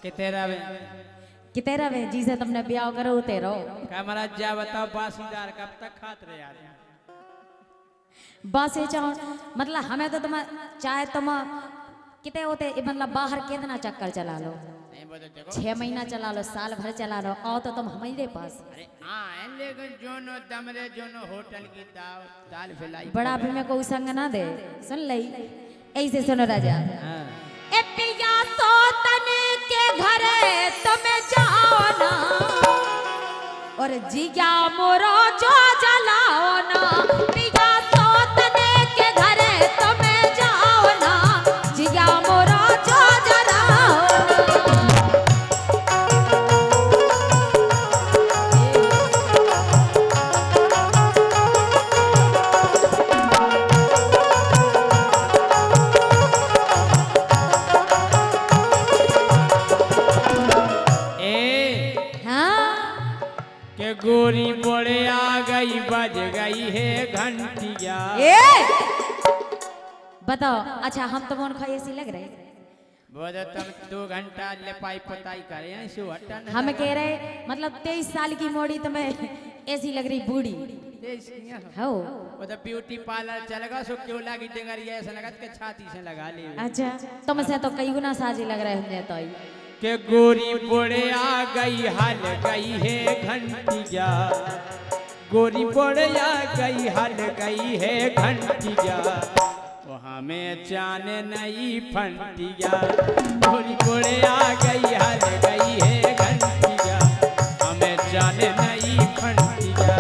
कितने रहे कितने रहे जी से तुमने ब्याह करो उते रहो। क्या महाराज जा बताओ बासीदार कब तक खाते रहे यार बासे चाहो मतलब हमें तो तुम चाहे तुम कितने होते मतलब बाहर कितना चक्कर चला लो, 6 महीना चला लो, साल भर चला लो, आओ तो तुम हमारे पास। अरे हाँ लेकिन जोनो दमरे जोनो होटल की दाल फिलाई बड़ा भी में कोई संग ना दे। सुन लई ऐसे सुनो राजा। ए पिया सोतन के घरे तुम जाओ ना और जिया मोरो जो जलाओ ना। पिया सोतन के घरे तुम जाओ ना जिया मोरो जो जलाओ के गोरी बोले आ गई बज गई है घंटिया। बताओ अच्छा हम तो कौन खाई ऐसी लग रहे बोले तुम 2 घंटा ले पाई पताई करे ऐसे हटन हम कह रहे मतलब 23 साल की मोड़ी तुम्हें ऐसी लग रही बूढ़ी हो। वो तो ब्यूटी पार्लर चलेगा सो क्यों लगी टेंगरी ऐसा लगा के छाती से लगा ले। अच्छा तुमसे तो कई गुना साजी लग रहे होंगे तो के गोरी बोले आ गई हल गई है घंटिया। गोरी बोले आ गई हल गई है घंटिया। वो हमें जाने नहीं फंटिया। गोरी बोले आ गई हल गई है घंटिया। हमें जाने नहीं फंटिया।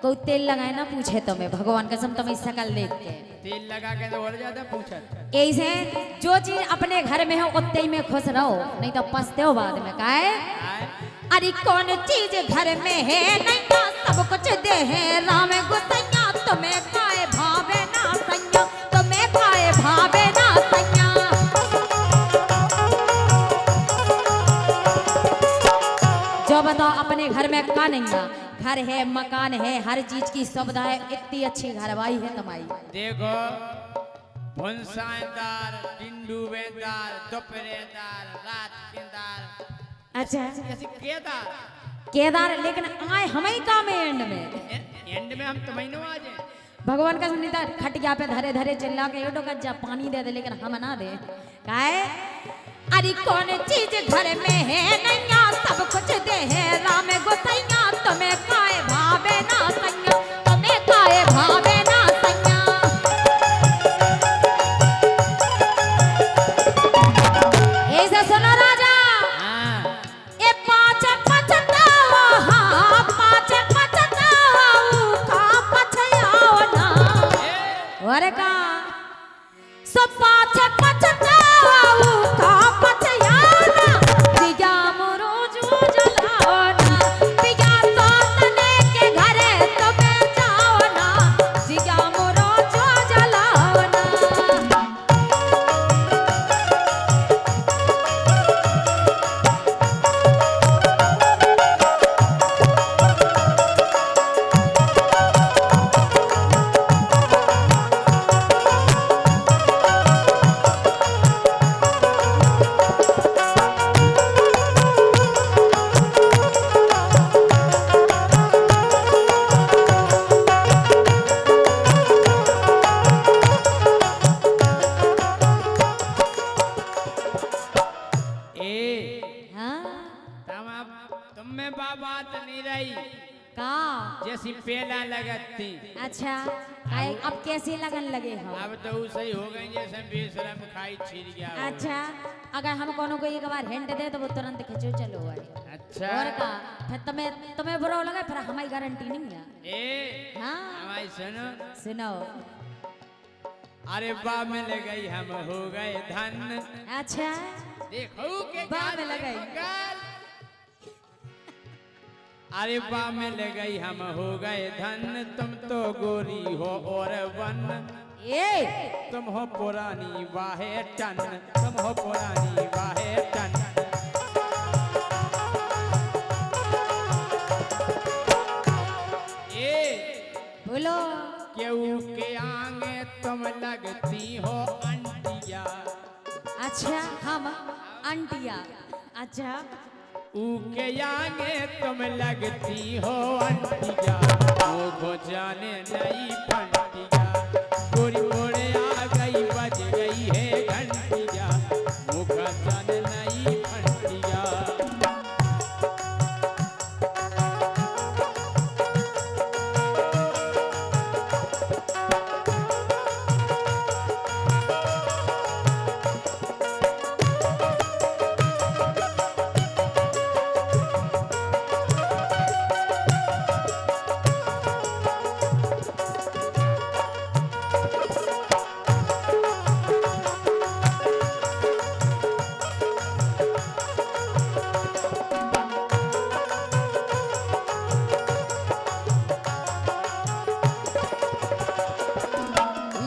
कोई तेल लगाए ना पूछे तुम्हें भगवान कसम तुम्हें शकल देख के तेल लगा के तो और ज्यादा पूछत। ऐसे जो चीज अपने घर में हो उतने ही में खुश रहो नहीं तो पछते हो बाद में। काहे अरे कौन चीज घर में है नहीं तो सब कुछ दे है राम गुसैया। तुम्हें काए भावे ना सैया तुम्हें काए भावे ना सैया। जो बताओ अपने घर में का नहीं है, घर है मकान है हर चीज की सुविधा है, इतनी अच्छी घरवाई है तुम्हारी। देखो भुनसाएदार डिंडूबेदार दोपहरेदार रात केदार। अच्छा ऐसे केदार केदार लेकिन आए हमें काम है एंड में हम तुम्हें आ जाए। भगवान का सुनीता खटिया पे धरे धरे चिल्ला के एडो गज्जा पानी दे दे लेकिन हम ना दे। काहे अरे कौन चीज घर में है नैया सब कुछ दे है राम गोसैया। तुम्हें काए भावे ना सैया तुम्हें काए भावे ना सैया। ऐसा सुनो राजा। ए पाँच पछताओ हाँ पाँच पछताओ का पछयाओ ना। अरे का सो पाँच पछताओ का पछयाओ ना। जिया मोरो जो जलाओ ना। पिया सोतने के घरे तुम्हें जाओ ना जिया मोरो जो जलाओ ना। तुम में बात नहीं रही का जैसी पेला लगती। अच्छा अब कैसे लगन लगे हो। अब तो सही हो गई जैसे बेशरम खाई छिड़ गया। अच्छा अगर हम कोनो को एक बार हिंट दे तो वो तुरंत खींचो चलो आए। अच्छा और का फिर तुम्हें बुरा लगा फिर हमारी गारंटी नहीं है। ए हाँ हमारी सुनो सुनो। अरे बा मिल गई हम हो गए धन। अच्छा देखो के बा गाल, मिल गई। देखो गाल। अरे बा मिल गई हम हो गए धन, तुम तो गोरी हो और वन, ए तुम हो पुरानी वाहे टन, तुम हो पुरानी वाहे टन। ए बोलो केहू के आगे तुम लगती हो अंटिया, अच्छा हम अंटिया। अच्छा ऊके आगे तुम लगती हो अंटिया, वो को जाने नहीं फंटिया, गोरी मोड़े आ गई बज गई है घंटिया, वो का जाने नहीं फंटिया।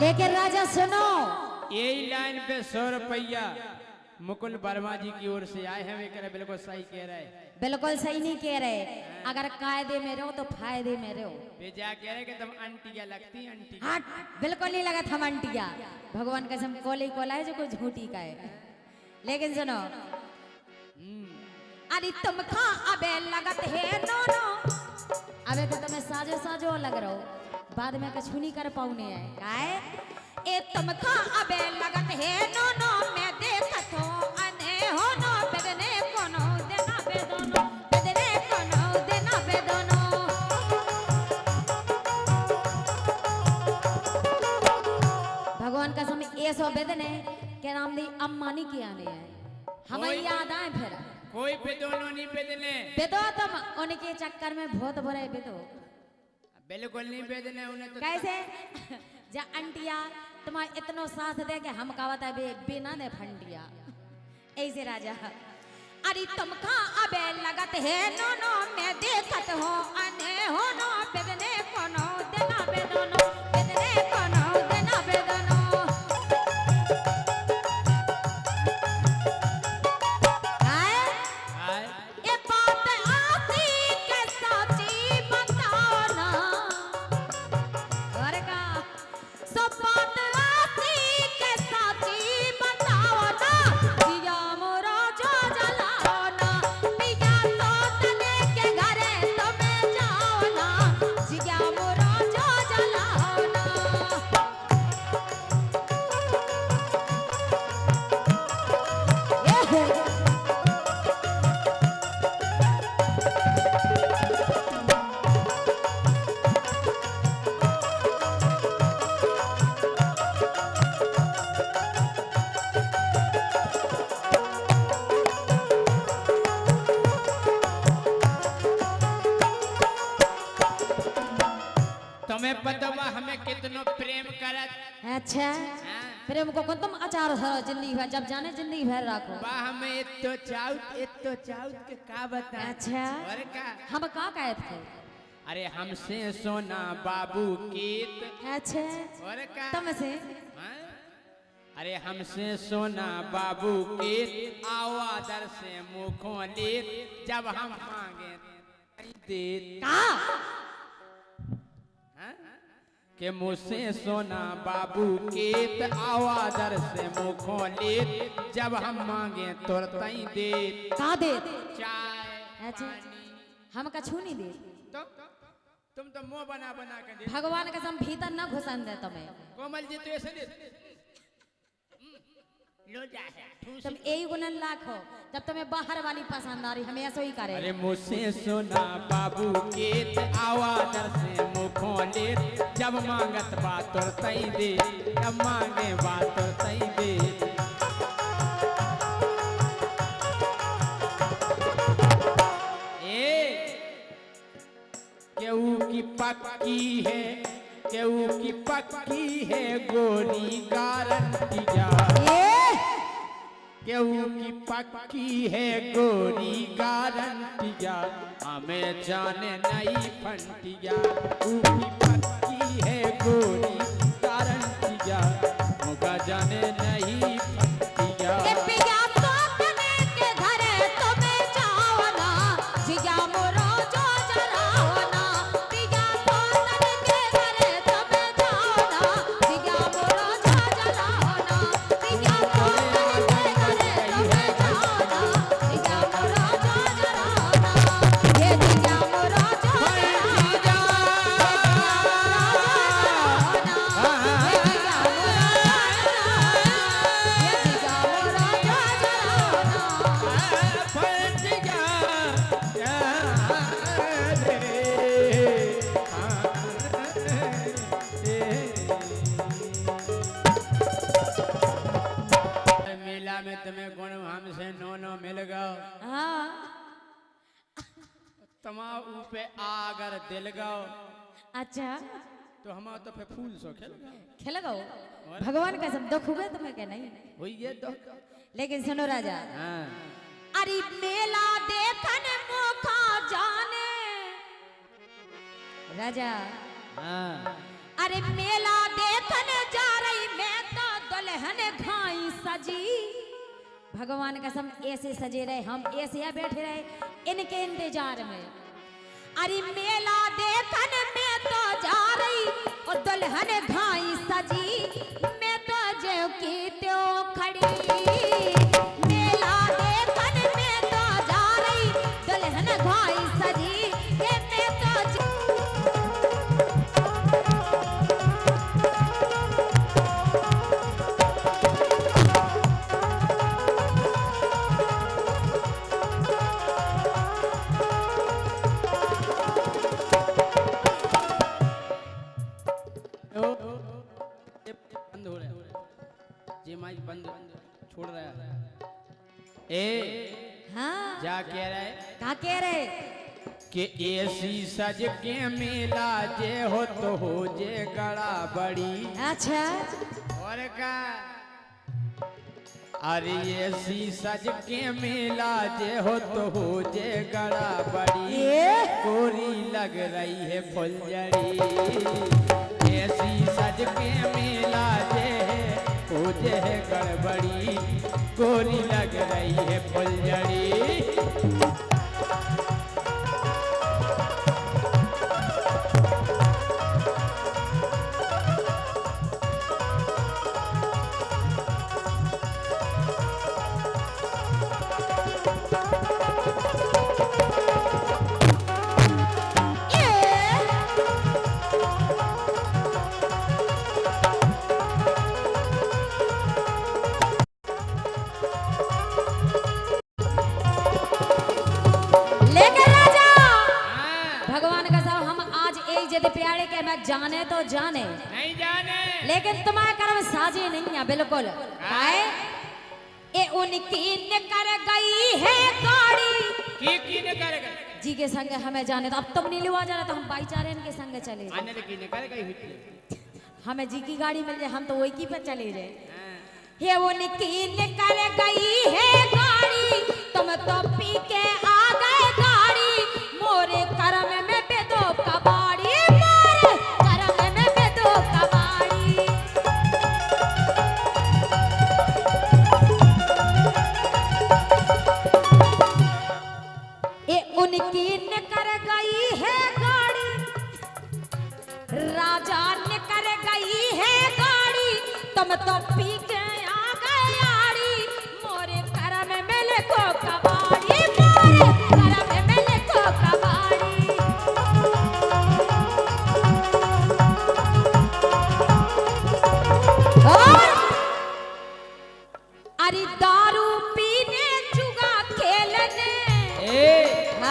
लेकिन राजा सुनो, यही लाइन पे 100 रुपया मुकुल वर्मा जी की ओर से आए हैं, वे कह रहे बिल्कुल सही कह रहे, बिल्कुल सही नहीं कह रहे। अगर कायदे में रहो तो फायदे में रहो। वे जा कह रहे कि तुम अंटिया लगती अंटिया। हट बिल्कुल नहीं लगा था अंटिया, भगवान कसम कोले कोला है जो कोई झूठी का है। लेकिन सुनो, अरे तुम खा अबे लगत है नो नो, अबे तो तुम्हें साजो साजो लग रहो, बाद में कछु नहीं कर पाऊने है काहे। ए तुम खा अबे लगत है नो नो, मैं देखत हो अने हो नो, बेदने कोनो देना बेदनो, बेदने कोनो देना बेदनो। भगवान का समय ये सो बेदने के नाम दी अम्मानी की आने है, हमें कोई- याद आए फिर कोई पे दोनों नहीं बेदने, बेदो तुम उनके चक्कर में बहुत बुरे बेदो। बिल्कुल नहीं बेदने उन्हें तो। कैसे जा अंटिया तुम्हारे इतनो साथ दे के हम कहता बे बिना ने फंडिया ऐसे राजा। अरे तुम खा अबे लगत है नो नो, मैं देखत हो अने हो नो, बेदने कोनो देना बेदनो, बेदने कोनो देना बेदनो। आए आए ये बात आती के साची बताओ ना, और का सो बात आती के साची बताओ ना, पिया मोरा जो जलाओ ना, पिया तो तने के घरे तुम्हें जाओ ना, पिया मोरा जो जलाओ ना। तुम्हें पता बा हमें कितनो प्रेम करत। अच्छा हाँ? फिर हमको कौन तुम अचार हो जिंदगी भर, जब जाने जिंदगी भर रखो। बा हमें इतो चाउत के का बता। अच्छा और का हम का कहत थे। अरे हमसे सोना बाबू कीत। अच्छा और का तुमसे हाँ? अरे हमसे सोना बाबू कीत, आओ आदर से मुखों लेत, जब हम मांगे देत। का हाँ? के मुझसे सोना बाबू कीत, आओ आदर से मुखों लेत, जब हम मांगे तुरतई देत। का दे। चाय अच्छा पानी। हम कछु नहीं दे। तुम तो मुंह बना बना के दे। भगवान का सम भीतर न घुसन दे तुम्हें। कोमल जी तो ऐसे दे। लो जा है ठूस। तुम यही गुणन लाखो, जब तुम्हें बाहर वाली पसंद आ रही हमें ऐसा ही करे। अरे मुझसे सोना बाबू कीत, आवादर से मुखों लेत, जब मांगत बात तुरतई दे, जब मांगे बात तुरतई दे। पक्की है, केहू की पक्की है गोरी गारंटी जा, केहू की पक्की है गोरी गारंटी जा, हमें जाने नहीं फंटी जा, ऊकी पक्की है गोरी गारंटी जा, होगा जाने नहीं फंटी जा। तुम्हें गुण हमसे नो मिल गओ, तमाऊ पे आगर दिल गओ, अच्छा तो हम तो पे फूल सो खेल गो भगवान का सब दुख हुए तुम्हें क्या नहीं हुई ये दुख। लेकिन सुनो राजा, हाँ। अरे मेला देखन मोखा जाने राजा, हाँ। अरे मेला देखन जा रही मैं तो दुल्हन घाई सजी, भगवान कसम ऐसे सजे रहे, हम ऐसे या बैठे रहे इनके इंतजार में। अरे मेला देखन मैं तो जा रही और दुल्हन घाई सजी, मैं तो जो की त्यों खड़ी, मेला देखन मैं तो जा रही दुल्हन घाई सजी, मैं तो बंद हो रहा है, जी माइक बंद छोड़ रहा है। ए हाँ क्या कह रहा है? क्या कह रहे कि ऐसी सज के मेला जे हो तो हो जे गड़ा बड़ी। अच्छा और का अरे ऐसी सज के मेला जे हो तो हो जे गड़ा बड़ी, गोरी लग रही है फुलझड़ी, ऐसी सज के मेला जे हो जे गड़बड़ी, गोरी लग रही है फुलझड़ी। प्यारे के मैं जाने तो जाने नहीं जाने, लेकिन तुम्हारा कर्म साजी नहीं है बिल्कुल। ये उनकी निकर गई है गाड़ी, की निकर गई जी के संग हमें जाने, तो अब तुम नहीं लिवा जाना तो हम भाईचारे इनके संग चले जाए। आने की निकर गई हुई, हमें जी की गाड़ी मिल जाए हम तो वही की पे चले जाए। ये उनकी निकर गई है गाड़ी, तुम तो पी के आ गए गाड़ी, मोरे कर्म में बेदो कबाड़ी, उनकी निकर गई है गाड़ी, राजा निकर गई है गाड़ी, तुम तो पी के आ गए आड़ी, मोरे करम में लिखो कबाड़ी, मोरे करम में लिखो कबाड़ी। अरे दारू पीने जुआ खेलने,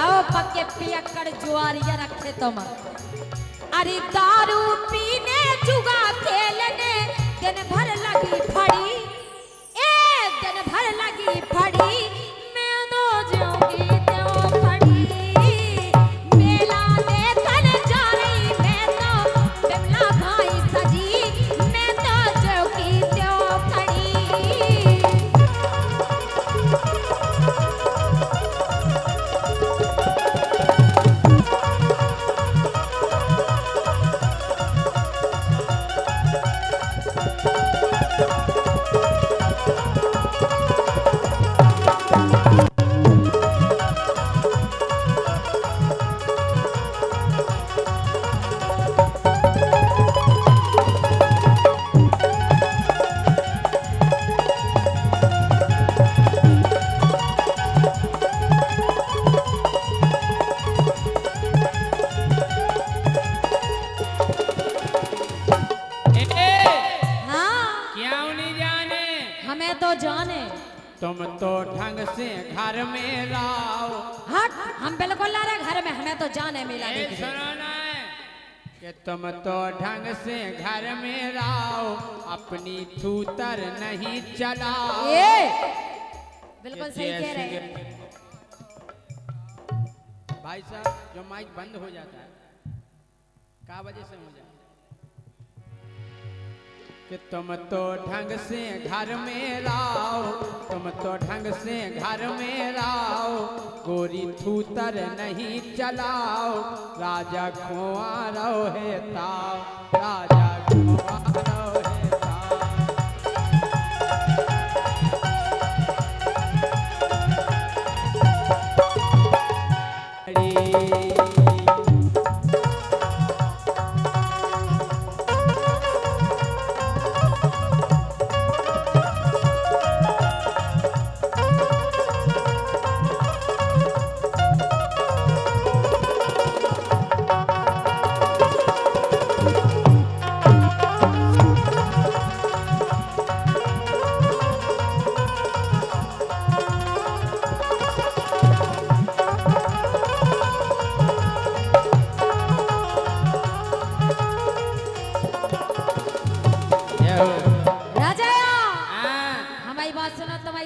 आओ पक्के पियक्कड़ जुआरिया रखे तुम। अरे दारू पीने जुआ खेलने, दिन भर लगी फड़ी, दिन भर लगी फड़ी, मैं तो जाऊंगी तो फड़ी, मेला देखन जा रही मैं तुम तो ढंग से घर में रहो। हट, हम बिल्कुल ला रहे घर में, हमें तो जाने मिला ए, सुनो ना कि तुम तो ढंग से घर में रहो, अपनी थूतर नहीं चलाओ। बिल्कुल सही कह रहे हैं भाई साहब। जो माइक बंद हो जाता है क्या वजह से हो जाता है? कि तुम तो ढंग से घर में रहो, तुम तो ढंग से घर में रहो, गोरी थूतर नहीं चलाओ। राजा खोआ रहो है ताओ, राजा खोआ रहो है ताओ।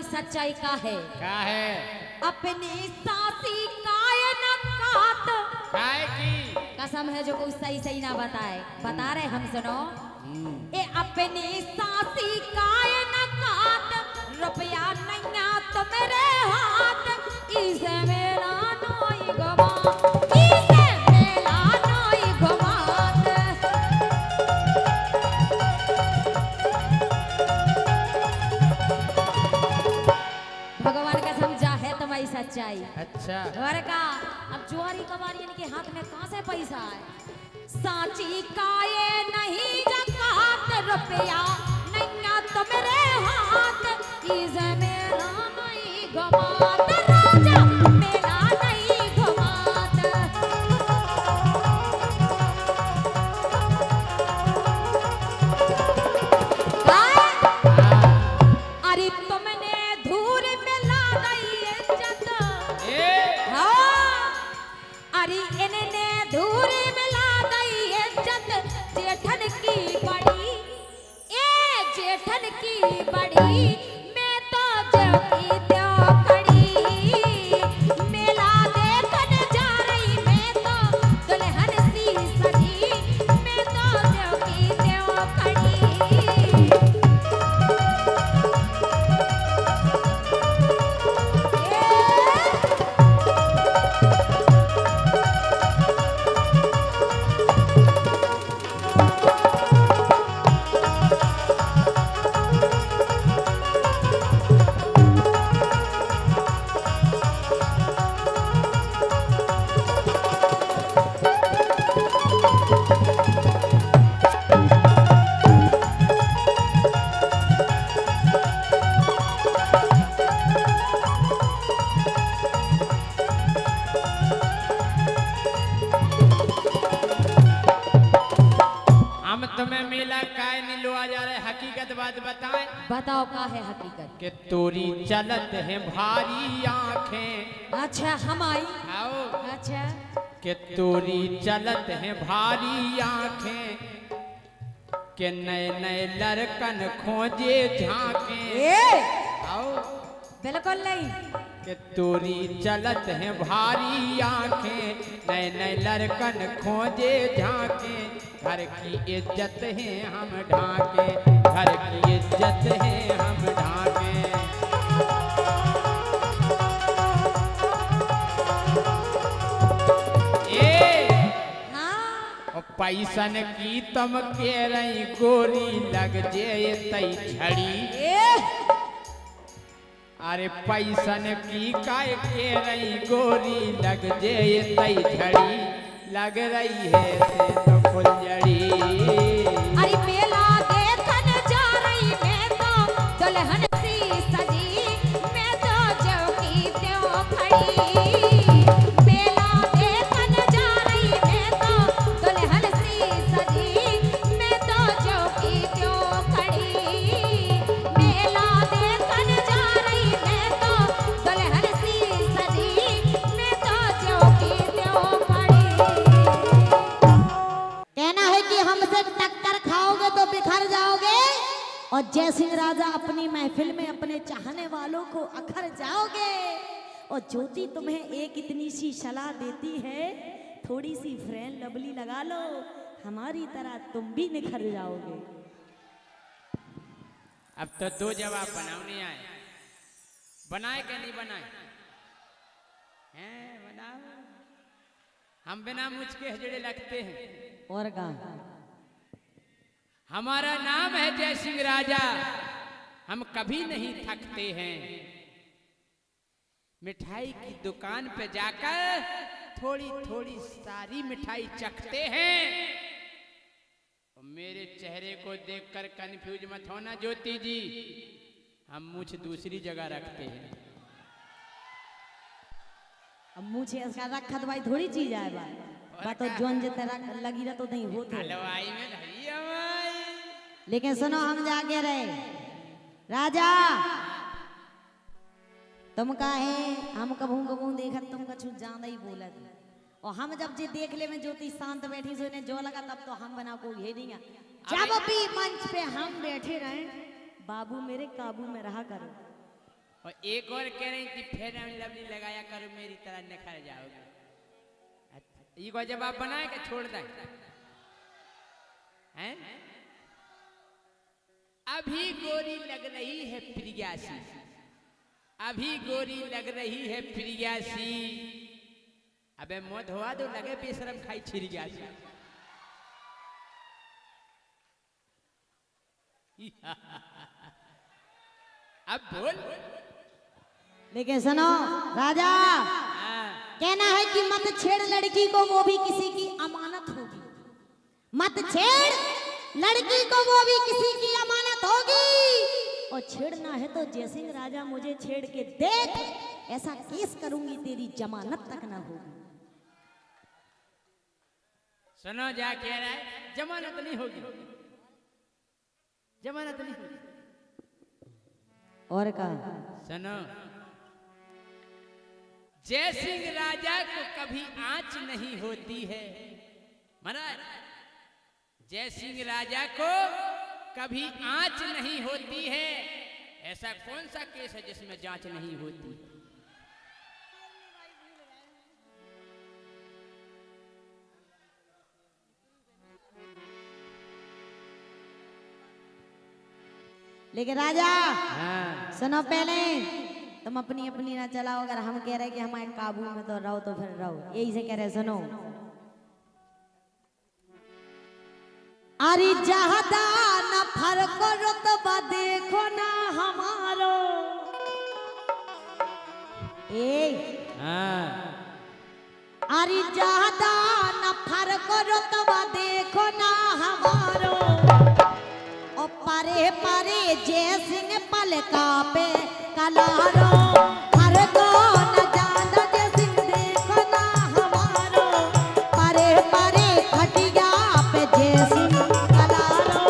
सच्चाई का है अपनी सासी कायन कात कसम है जो कुछ सही सही ना बताए, बता रहे हम सुनो। ए अपनी सासी कायन कात, रुपया नैया तो मेरे हाथ, इसे मेरा नोई गवा, इसे मेरा नोई गवात। भगवान का समझा है तुम्हारी सच्चाई। अच्छा और का अब जुआरी कबारियन के हाथ में कहां से पैसा है? साची काये नहीं जकात, रुपया नैया तो मेरे हाथ, इसे मेरा नहीं गवात, राजा मेरा नहीं गवात। अरे तुमने धूर में ला गई इज्जत, अरे इन्हें धूर में ला गई इज्जत, जेठन की बड़ी, ए जेठन की बड़ी, मैं तो जो की त्यो खड़ी, मेला देखने जा रही मैं तो दुल्हन सी सजी, मैं तो जो की त्यो खड़ी। तुम्हें मिला काय नहीं लो आ जा रहे, हकीकत बात बताएं। बताओ का है हकीकत? कि तोरी चलत है भारी आंखें। अच्छा हम आई। आओ। अच्छा कि तोरी चलत है भारी आंखें, कि नए नए लड़कन खोजे झांके। आओ। बिल्कुल नहीं। कि तोरी चलत है भारी आंखें, नए नए लड़कन खोजे झांके, घर की इज्जत है हम ढाके, घर की इज्जत है हम ढाके। पैसन की तम के रही गोरी लग जे तई झड़ी। अरे पैसन की काय के रही गोरी लग जे तई झड़ी, लग रही है से तो फुलझड़ी। अरे मेला देखन जा रही मैं तो दुल्हन सी सजी, मैं तो जो की त्यो खड़ी। मेला देखन जा रही मैं तो दुल्हन सी सजी, मैं तो जो की त्यो खड़ी। मेला देखन जा रही मैं राजा अपनी महफिल में अपने चाहने वालों को अखर जाओगे और ज्योति तुम्हें एक इतनी सी सलाह देती है, थोड़ी सी फ्रेंड लवली लगा लो, हमारी तरह तुम भी निखर जाओगे। अब तो दो जवाब बनाने आए, बनाए कि नहीं बनाए हैं? बनाओ। हम बिना मुझके हजड़े लगते हैं। और का हमारा नाम है जय सिंह राजा, हम कभी नहीं थकते हैं। मिठाई की दुकान पे जाकर थोड़ी थोड़ी सारी मिठाई चखते हैं। और मेरे चेहरे को देखकर कंफ्यूज मत होना ज्योति जी, हम मुझ दूसरी जगह रखते हैं। अब मुझे इसका रखा तो भाई थोड़ी चीज आए बात तो जोन जे तरह लगी रहा तो नहीं होते हलवाई में धरी हवाई। लेकिन सुनो, हम जाके रहे राजा, तुम काहे हम कभू कभू देखत तुम कछु ज्यादा ही बोलत, और हम जब जे देख ले में ज्योति शांत बैठी सोने जो लगा तब तो हम बना को ये नहीं। जब भी मंच पे हम बैठे रहे, बाबू मेरे काबू में रहा करो। और एक और कह रही थी फेयर एंड लवली लगाया करो, मेरी तरह निखर जाओगे। ये को जवाब बनाए के छोड़ दें हैं? अभी गोरी लग रही है प्रियासी, अभी गोरी लग रही है प्रियासी। अबे मुंह धोआ दो, लगे बेशरम खाई छिरियासी। अब बोल। लेकिन सुनो राजा, कहना है कि मत छेड़ लड़की को, वो भी किसी की अमानत होगी। मत छेड़ लड़की को, वो भी किसी की अमानत होगी। और छेड़ना है तो जयसिंह राजा मुझे छेड़ के देख, ऐसा केस करूंगी तेरी जमानत तक ना होगी। सुनो जा कह रहा है, जमानत नहीं होगी, जमानत नहीं होगी। और का सुनो, जय सिंह राजा को कभी आंच नहीं होती है। महाराज, जय सिंह राजा को कभी आंच नहीं होती है। ऐसा कौन सा केस है जिसमें जांच नहीं होती? लेकिन राजा सुनो, पहले तुम अपनी अपनी ना चलाओ। अगर हम कह रहे कि हमारे काबू में तो रहो तो फिर रहो, यही से कह रहे। सुनो, अरे जहदा न फर्क रुतबा देखो ना हमारो। अरे जहदा न फर्क रुतबा देखो ना हमारो। और परे परे जय सिंह पलका पे कलारो। हर को न जाना जय सिंह देखो ना हमारो। परे परे खटिया पे जय सिंह कलारो।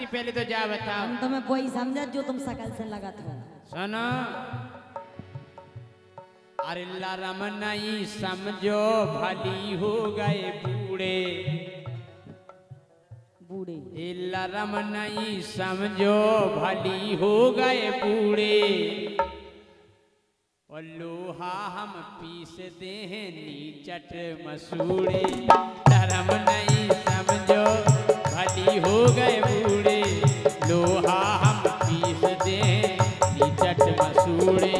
पहले तो जा बताओ। हम तुम्हें वही समझा जो तुम सकल से लगा था। सुनो, अरे रमनाई समझो भली हो गए बूढ़े। बूढ़े ये लरम नहीं समझो भली हो गए बूढ़े और लोहा हम पीस दे हैं नीचट मसूड़े लरम नहीं समझो भली हो गए बूढ़े लोहा हम पीस दे हैं नीचट मसूड़े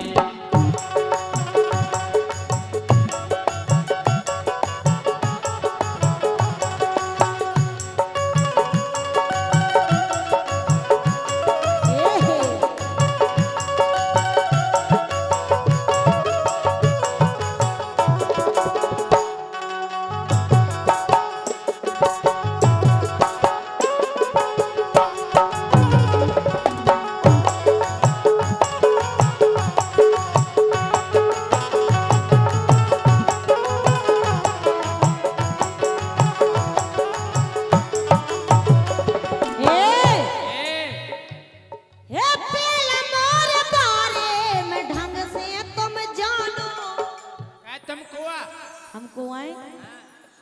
हमको आए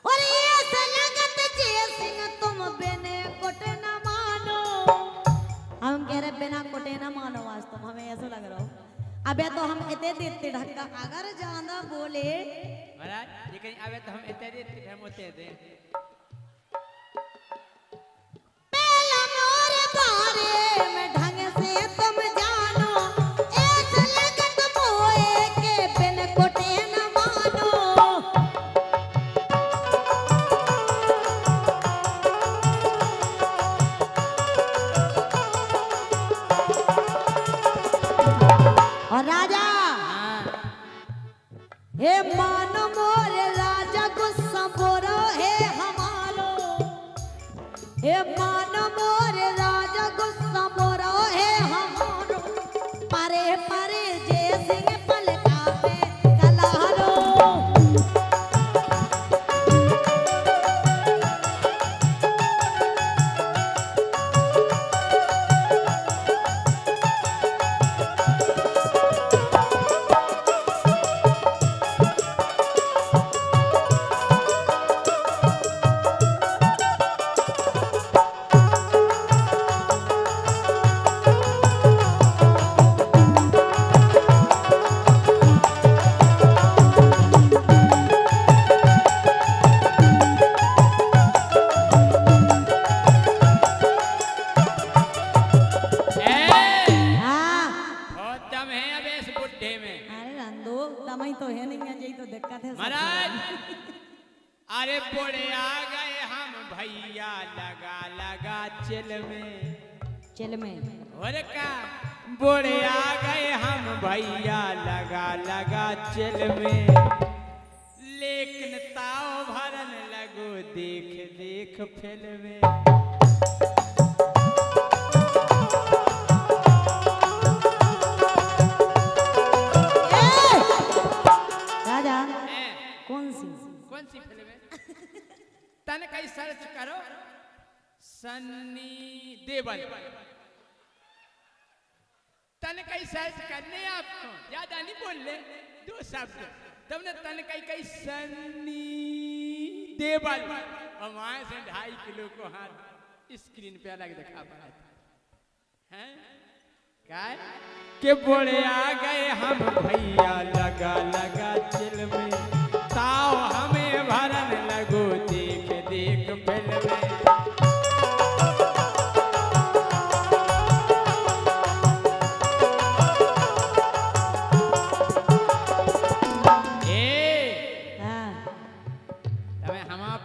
और ये सनगत जैसिंग तुम बिने कोटे न मानो हम कह रहे बिना कोटे न मानो आज तुम हमें ऐसा लग रहा हो अबे तो हम इतने देते ढक्का अगर ज्यादा बोले महाराज ये कहीं आवे तो हम इतने देते हम होते दे पहला मोर बारे में ढंग से तुम जानो ऐसा लगत मोए के बिन कोटे न मानो और राजा हे मानो मोर राजा गुस्सा बोरो हे हमारो हे मानो मोर राजा गुस्सा बोरो हे हमारो परे परे जय सिंह पलका पे कलारो तो है नहीं यही तो दिक्कत है महाराज अरे बोले आ गए हम भैया लगा लगा चिल में और का बोले आ गए हम भैया लगा लगा चिल में लेकिन ताव भरन लगो देख देख फिल्म में कौन सी फिल्म है तन कहीं सर्च करो सन्नी देओल तन कहीं सर्च करने आपको ज्यादा नहीं बोल ले दो शब्द तुमने तन कहीं सन्नी देओल और वहां से 2.5 किलो को हाथ स्क्रीन पे अलग दिखा पाए हैं क्या के बोले आ गए हम भैया लगा लगा चिल में ताओ हमें भरन लगो देख देख फिल्म में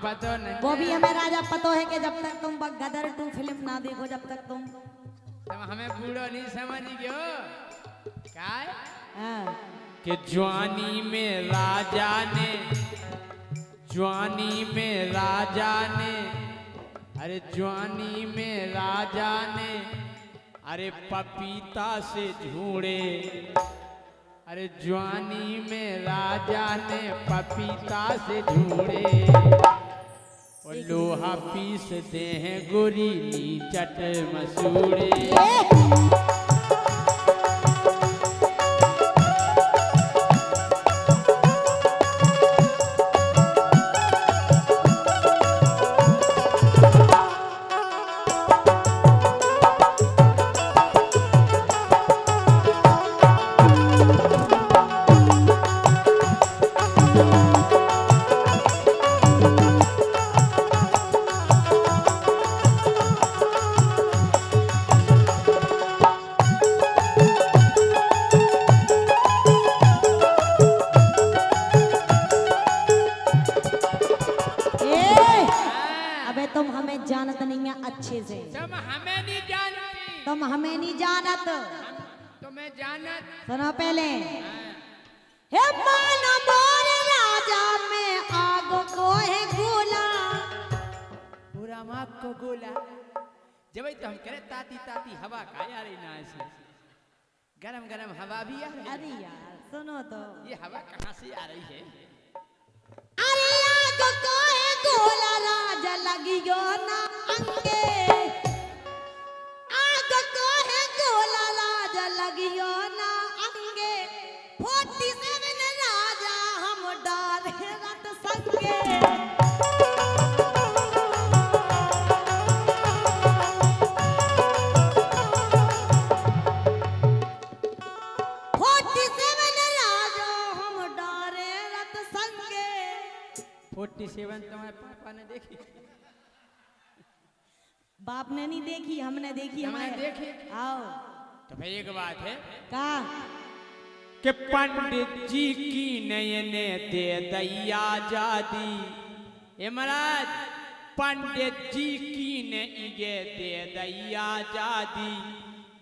पतो नहीं वो भी हमें राजा पतो है कि जब तक तुम गदर 2 फिल्म ना देखो जब तक तुम हमें बूढ़ो नहीं समझ गयो क्या कि जवानी में राजा ने अरे पपीता से झूड़े अरे जवानी में राजा ने पपीता से झूड़े और लोहा पीस दे हैं गोरी नीचट मसूड़े तुम हमें नहीं जानती, तुम हमें नहीं जानत। हम तुम्हें जानत। सुनो पहले। हे मान मोर राजा में आग को है गोला। पूरा माग को गोला। जब तो हम करे ताती ताती हवा का यार ना ऐसे गरम गरम हवा भी आ रही है। अरे यार सुनो तो, ये हवा कहाँ से आ रही है? अरे आग को है गोला राजा लगियो ना अंगे। आग को है गोला राजा लगियो ना अंगे। 47 राजा हम डाले रत संगे। 47 तुम्हारे पापा ने देखी? बाप ने नहीं देखी, हमने देखी। हमने हमारे देखी। आओ तो भाई एक बात है का कि पंडित जी की नयने दे दैया जादी। ए महाराज पंडित जी की ने ये दे दैया जादी।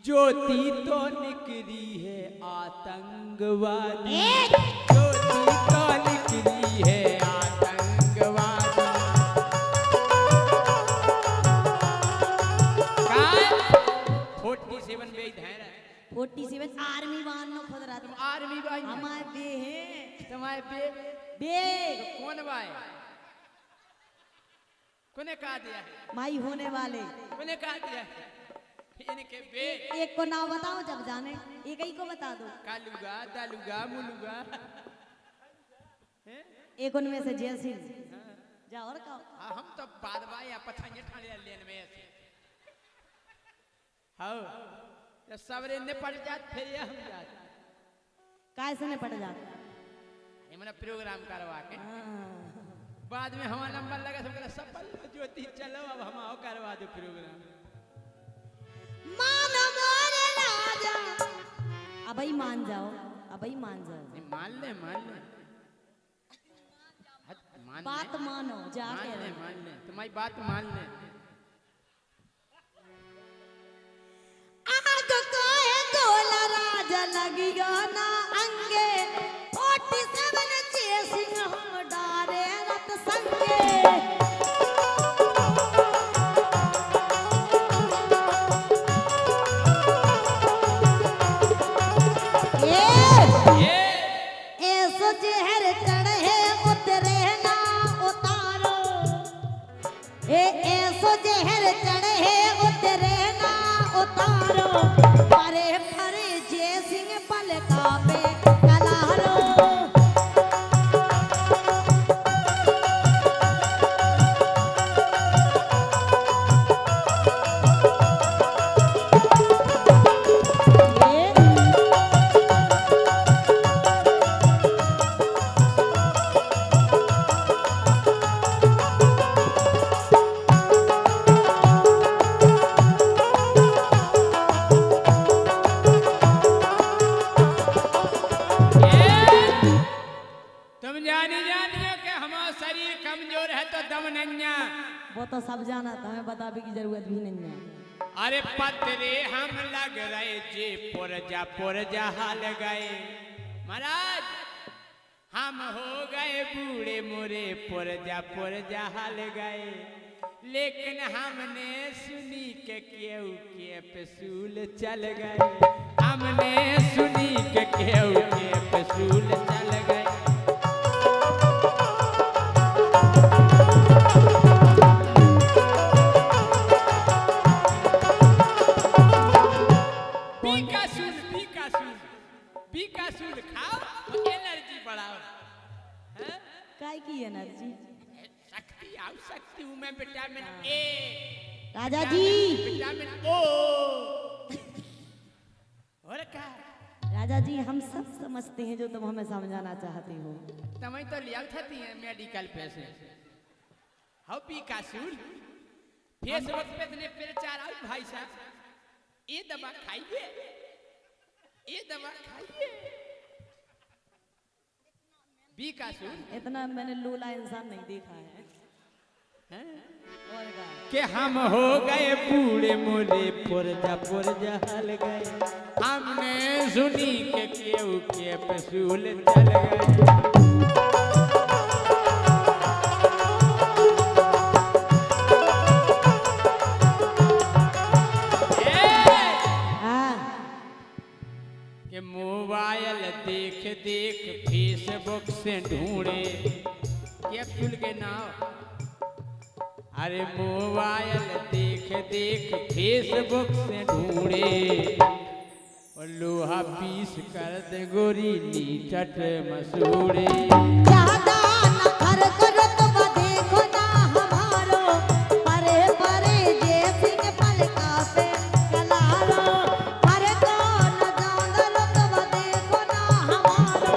ज्योति तो निकली है आतंकवादी। ज्योति तो निकली है आतंकवादी। 47 बे इधर है। 47 आर्मी वाहन नो खुद रहा। तुम आर्मी भाई हमारे बे है। तुम्हारे बे तो कौन भाई? कोने कहा दिया है? माई होने वाले। कोने कहा दिया है? इनके बे एक को नाम बताओ जब जाने, एक ही को बता दो। कालूगा दालूगा मुलूगा। एक उनमें से जयसिंह। जा और कहो। हम तो बादवा या पछाइए ठाणे लेन में ऐसे हाउ जब सबरे ने पड़ जात फिर ये हम जात कैसे ने पड़ जाता। ये मैंने प्रोग्राम करवा के बाद में हमारा नंबर लगा सब सफल ज्योति चलो अब हम आओ करवा दो प्रोग्राम। मान मोरे राजा। अब ही मान जाओ, अब ही मान जाओ। नहीं मान ले मान बात मानो जाके। मान ले तुम्हारी बात मान ले। आग को है गोला राजा लगियो ना अंगे। 47 चेसिंग हम डारे रत संगे। ऐसो जहर चढ़े उतरे ना उतारो। ऐसो जहर चढ़े उतरे ना उतारो। परे परे जय सिंह पलका पे कलारो। वो तो सब जाना था, हमें बताने की जरूरत भी नहीं है। अरे पतरे हम लग रहे जे पुरजा हाल गए। महाराज हम हो गए बूढ़े मोरे पुरजा हाल गए। लेकिन हमने सुनी के केहू के पसूल चल गए। हमने सुनी के केहू के पसूल चल गए। बीकासूल खाओ एनर्जी बढ़ाओ। काय की एनर्जी? शक्ति आओ शक्ति में vitamin A Raja ji. Vitamin ओ और क्या? राजा जी हम सब समझते हैं जो तुम हमें समझाना चाहते हो। तुम्हें तो लिया थी मेडिकल पे से हाउ बीकासूल फेसबुक पे इतने प्रचार आओ भाई साहब ये दवा खाइए ये दवा खाइए। बीकासूल इतना मैंने लोला इंसान नहीं देखा है। और क्या? कि हम हो गए बूढ़े मोरे पुरजा हल गए। हमने सुनी के केहू के पसूल चल गए। कि मोबाइल देख देख फेसबुक से ढूंढे क्या फूल के नाम। अरे मोबाइल देख देख फेसबुक से ढूंढे और लोहा पीस कर दे गोरी नीचट मसूड़े। ज्यादा न खर करो तो देखो ना हमारो परे परे जे सिंह पलका पे कलारो। हर को न जानो तो देखो ना हमारो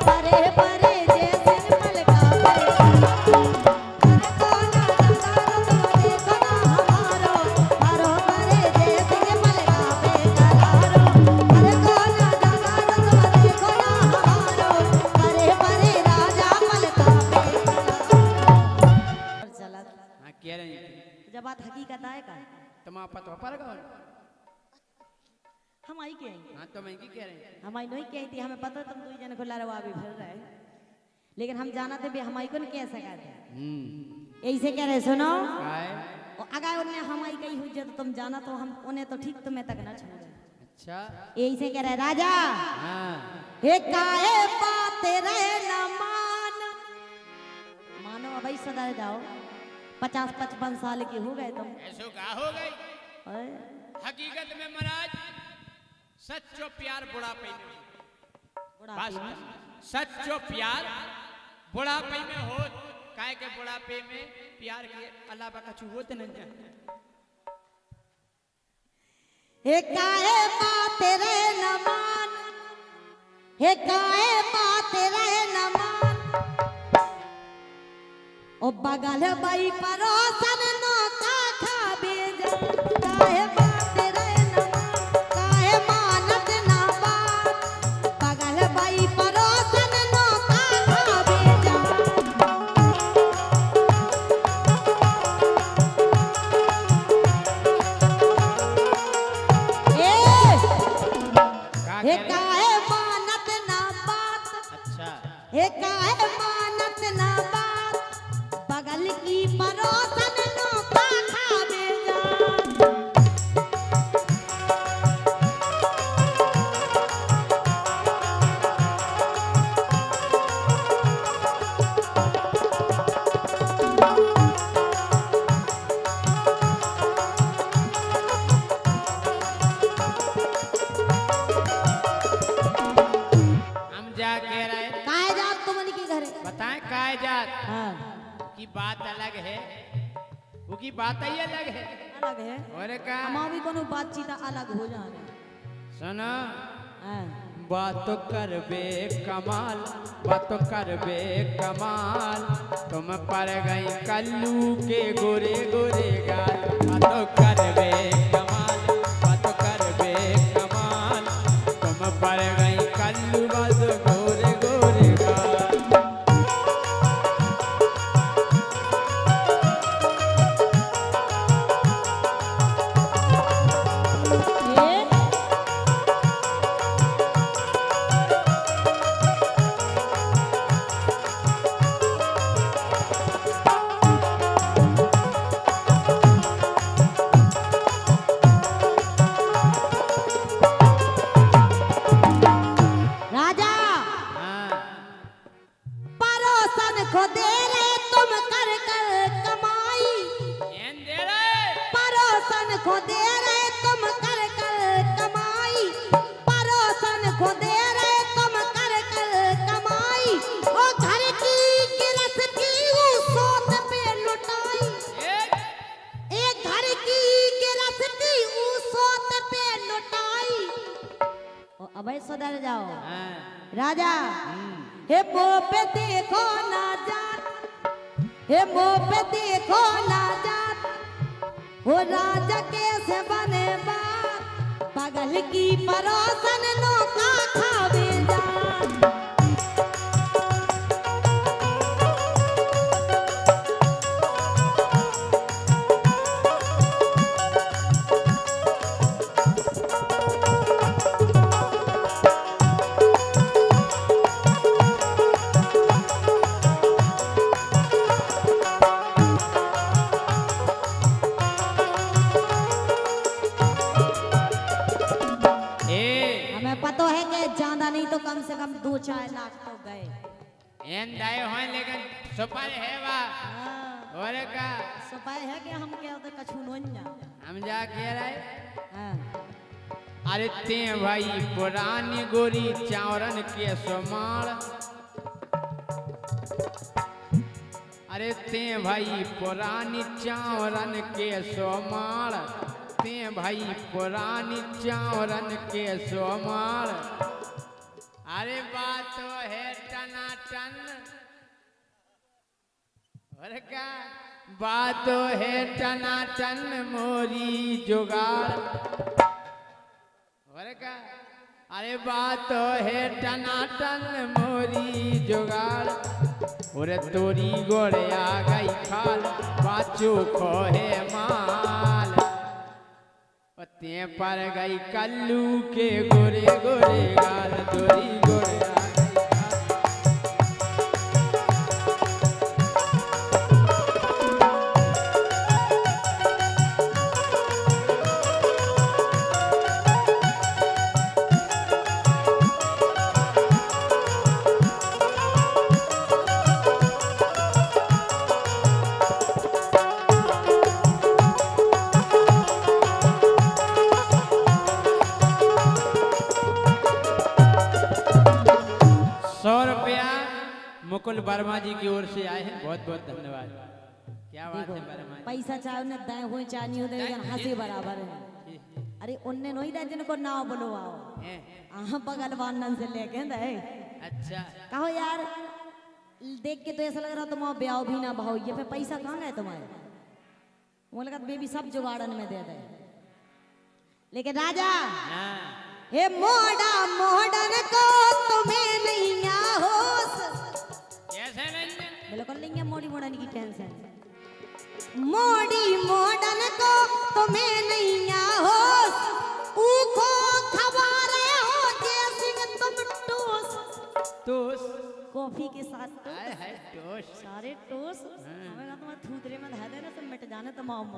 परे परे जे सिंह पलका पे कलारो। हर को न जानो तो देखो ना हमारो परो परे जे सिंह पलका पे कलारो। हर को न जानो तो देखो ना हमारो परे परे राजा पलका पे कलारो। चला हाँ कह रहे हैं जब बात हकीकत आए का तुम आप पता पर गए। हम आई के आएंगे। हाँ तो मैं की कह रहे हैं हम आई नहीं कही थी हमें पता तुम दो जन को लड़वा भी भर रहे लेकिन हम जाना थे भी हम आई को नहीं कह सका थे। ऐसे कह रहे सुनो काय अगर उन्हें हम आई कही हुई तो तुम जाना तो हम उन्हें तो ठीक तुम्हें तक ना छोड़े। अच्छा ऐसे कह रहे राजा हाँ हे काहे बात रहे न मानो अब सदा जाओ 50-55 साल के हो गए तुम। ऐसो का हो गई। ओए, हकीकत में महाराज सच्चो प्यार बुढ़ापे में बुढ़ापे बस में। सच्चो प्यार बुढ़ापे में हो। काहे के बुढ़ापे में प्यार के अलावा कुछ होते नहीं। हे काहे बात रे न मान हे काहे बात रे न मान ओ बगल बाई परोसन नो का खाबे जा। काहे बात रे न मान काहे मानत ना बात बगल बाई परोसन नो का खाबे जा। का हे कह रहे? काहे मानत ना बात अच्छा हे काहे मानत ना बात बगल की परोसन नो का खाबे जा। हम जा कह रहे काहे जात तुमन की घरे। बताएं काय जात हाँ की बात अलग है वो की बात ही अलग है। अलग है और का हमार भी कोनो बातचीत अलग हो जाने। सुनो हाँ बात करबे कमाल बात करबे कमाल तुम पर गई कल्लू के गोरे गोरे गाल। बात करबे कमाल बात करबे कमाल तुम पर गई कल्लू बस गोरे गोरे गाल। ये राजा हाँ परोसन को दे रहे तुम कर कर कमाई एन दे रहे परोसन को दे रहे तुम कर कर कमाई परोसन को दे रहे तुम कर कर कमाई ओ घर की गिरफ्ती सोत पे लुटाई एक घर की गिरफ्ती सोत पे लुटाई। ओ अबे सुधर जाओ हाँ राजा हे मो पे देखो ना जात हे मो पे देखो ना जात हो राजा कैसे बने बात बगल की परोसन नो का खावे जात। तो कम से कम 2-4 लाख तो गए। एन दाए हो लेकिन सुपारी है वा हाँ, और का सुपारी है कि हम क्या होते कछु नोन्या। हम जा के रहे। हाँ, अरे ते भाई पुरानी गोरी चावरन के सोमाल। अरे ते भाई पुरानी चावरन के सोमाल। ते भाई पुरानी चावरन के सोमाल। अरे बात तो है टनाटन और क्या बात तो है टनाटन मोरी जुगाड़ और क्या अरे बात तो है टनाटन मोरी जुगाड़ और तोरी गोरे आ गई खाल बाचू खोहे माल ते पर गई कल्लू के गोरे गोरे गाल तोरी गोरे आ गई मुकुल वर्मा जी की ओर से आए हैं, बहुत बहुत धन्यवाद। क्या बात है वर्मा जी। पैसा चाहे उन्हें दाएं हुए चाहनी होते लेकिन हंसी बराबर है। अरे उन्ने नहीं दे जिनको नाव बोलो आओ आहा बगल वानन से लेके दे। अच्छा कहो यार देख के तो ऐसा लग रहा तुम ब्याह भी ना भाओ ये फिर पैसा कहाँ गए तुम्हारे। वो लगा बेबी सब जुगाड़न में दे दे लेकिन राजा हे मोड़ा मोड़न को तुम्हें नहीं होश। कैसे नहीं बिल्कुल नहीं है मोड़ी मोड़न की टेंशन। मोड़ी मोड़न को तुम्हें नहीं होश ऊखो खबारे हो जैसे तुम टोस टोस कॉफी के साथ आए है टोस सारे टोस हमें तुम थूतरे में धा देना सब मिट जाने तमाम।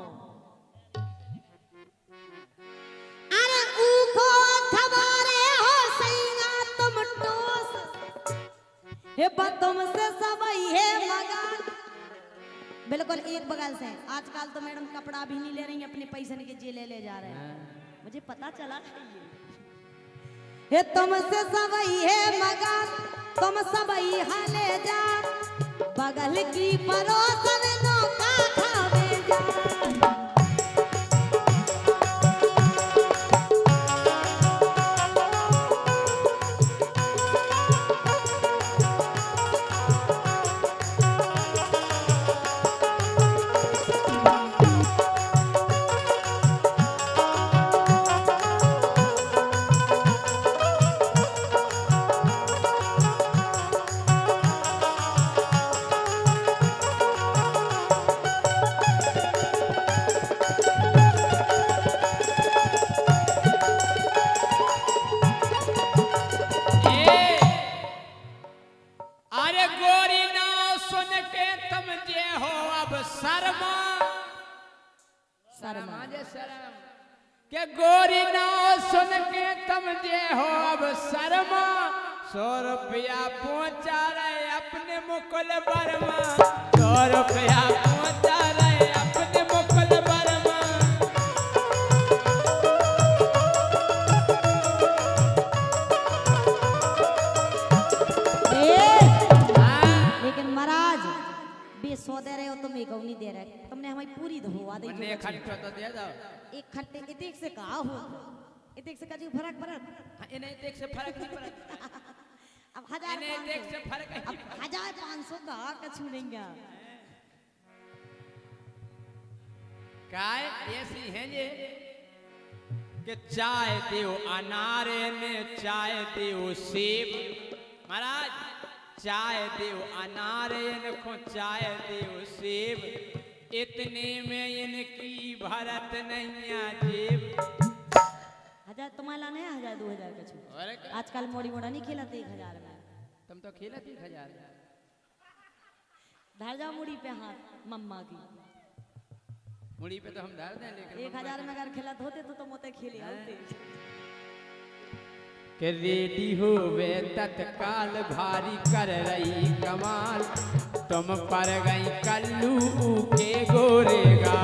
अरे ऊखो खबारे हो सैया तुम टोस हे तुमसे सबई है मगान। बिल्कुल एक बगल से आजकल तो मैडम कपड़ा भी नहीं ले रही अपने पैसे के जेले ले जा रहे हैं मुझे पता चला हे तुमसे सबई है मगान तुम सबई हाले जा बगल की परोसन नौका खावे जा। के गोरी नाव सुन के तुम जे हो अब शर्मा 100 रुपया पहुंचा रहे अपने मुकुल वर्मा 100 रुपया पहुंचा रहे अपने मुकुल वर्मा। लेकिन महाराज बे 100 दे रहे हो तुम एक नहीं दे रहे तुमने हमारी पूरी धोवा दी एक खट्टा तो दे दो एक खट्टे इतने से कहा हो इतने से कजी फर्क पड़त इन्हें इतने से फर्क नहीं पड़ता अब 1000 इन्हें इतने से फर्क है 1500 का कछु नहीं गया काय ऐसी हैं ये कि चाय दियो अनारे में चाय दियो सेब महाराज चाय दियो अनारे इनको चाय दियो सेब इतने में इनकी भरत नहीं जेब। 1000 तुम्हारा लाने 1000 2000 कछु आजकल मोड़ी मोड़ा नहीं खिलाते 1000 में तुम तो खिलाती 1000 धर जाओ मुड़ी पे हाथ मम्मा की मुड़ी पे तो हम धर दें लेकिन 1000 में अगर खिलाते होते तो मोते खेले होते कि रेडी होवे तत्काल भारी कर रही कमाल तुम पर गई कल्लू के गोरेगा।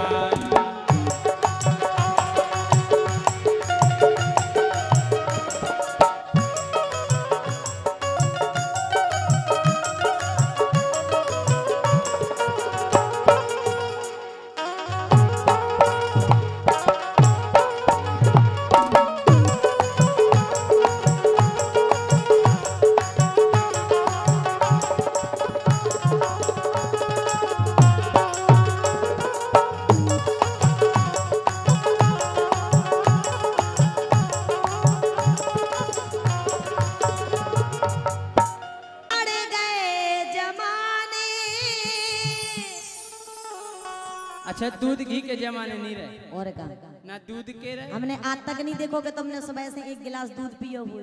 अच्छा दूध घी के जमाने नहीं रहे और का ना दूध के रहे। हमने आज तक नहीं देखो कि तुमने सुबह से एक गिलास दूध पियो हुए।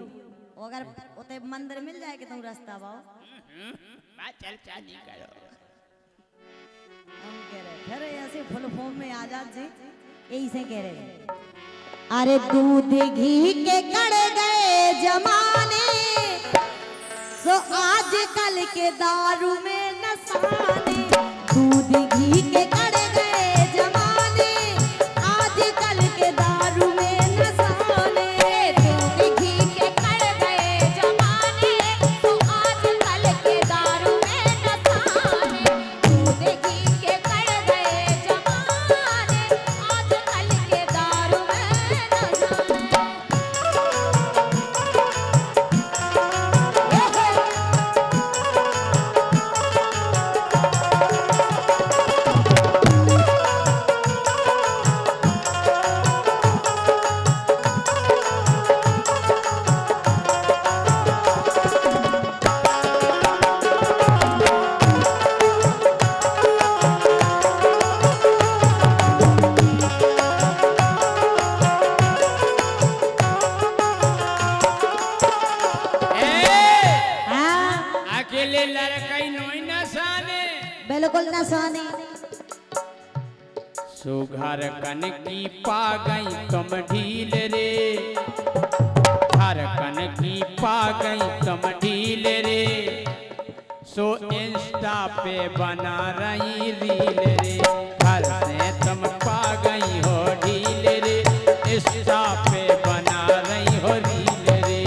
अगर उते मंदिर मिल जाए कि तुम रास्ता पाओ बात चल चाली करो। हम कह रहे फिर ऐसे फुल फॉर्म में आजाद जी यही से कह रहे अरे दूध घी के कड़ गए जमाने सो आजकल के दारू में नशाने। दूध घी के कड़ गए जमाने आजकल के दारू में नशाने। दूध घी के कड़ गए जमाने तो आजकल के दारू में नशाने। दूध घी के कड़ गए जमाने आजकल के दारू में नशाने। अकेले लड़कई नोई नसाने बिल्कुल नशाने। सुघर कन की पा गई तुम ढील रे हर कन की पा गई तुम ढील रे सो इंस्टा पे बना रही रील रे घर से तुम पा गई हो ढील रे इंस्टा पे बना रही हो रील रे।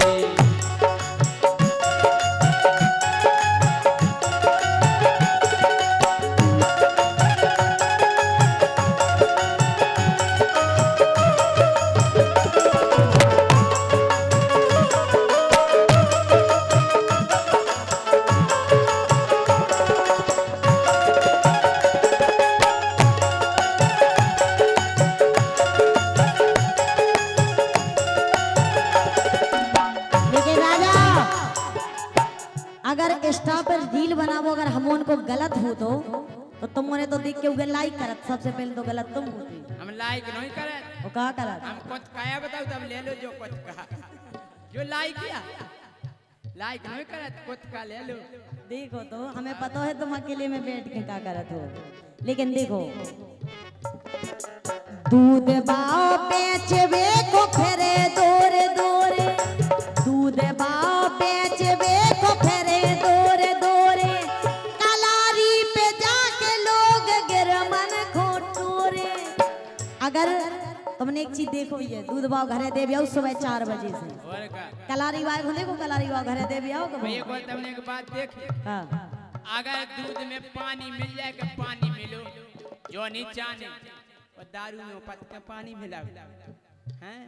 लेकिन राजा अगर इंस्टा पर रील बनावो अगर हम उनको गलत हो तो तुमने तो देख के उगे लाइक करत। सबसे पहले तो गलत तुम होती। हम लाइक नहीं करे वो कहा करत हम कुछ काया बताओ तब ले लो जो कुछ कहा जो लाइक किया लाइक नहीं करे कुछ का ले लो। देखो तो हमें पता है तुम अकेले में बैठ के क्या करत हो। लेकिन देखो दूध बाओ बेचबे को फेरे दूर दूर। दूध बाओ बेचबे को फेरे दूर दूर। कलारी पे जाके लोग गिरमन खोटूरे। अगर तुमने एक चीज देखो ये दूध बाओ घरे दे बियाओ सुबह 4 बजे से और का कलारी बाई को देखो कलारी बाओ घरे दे बियाओ कब ये बोलते हमने एक बात देखी हाँ अगर दूध में पानी मिल जाए कि पानी मिलो जो नहीं चाहने और दारू में पत्ते का पानी मिला हैं।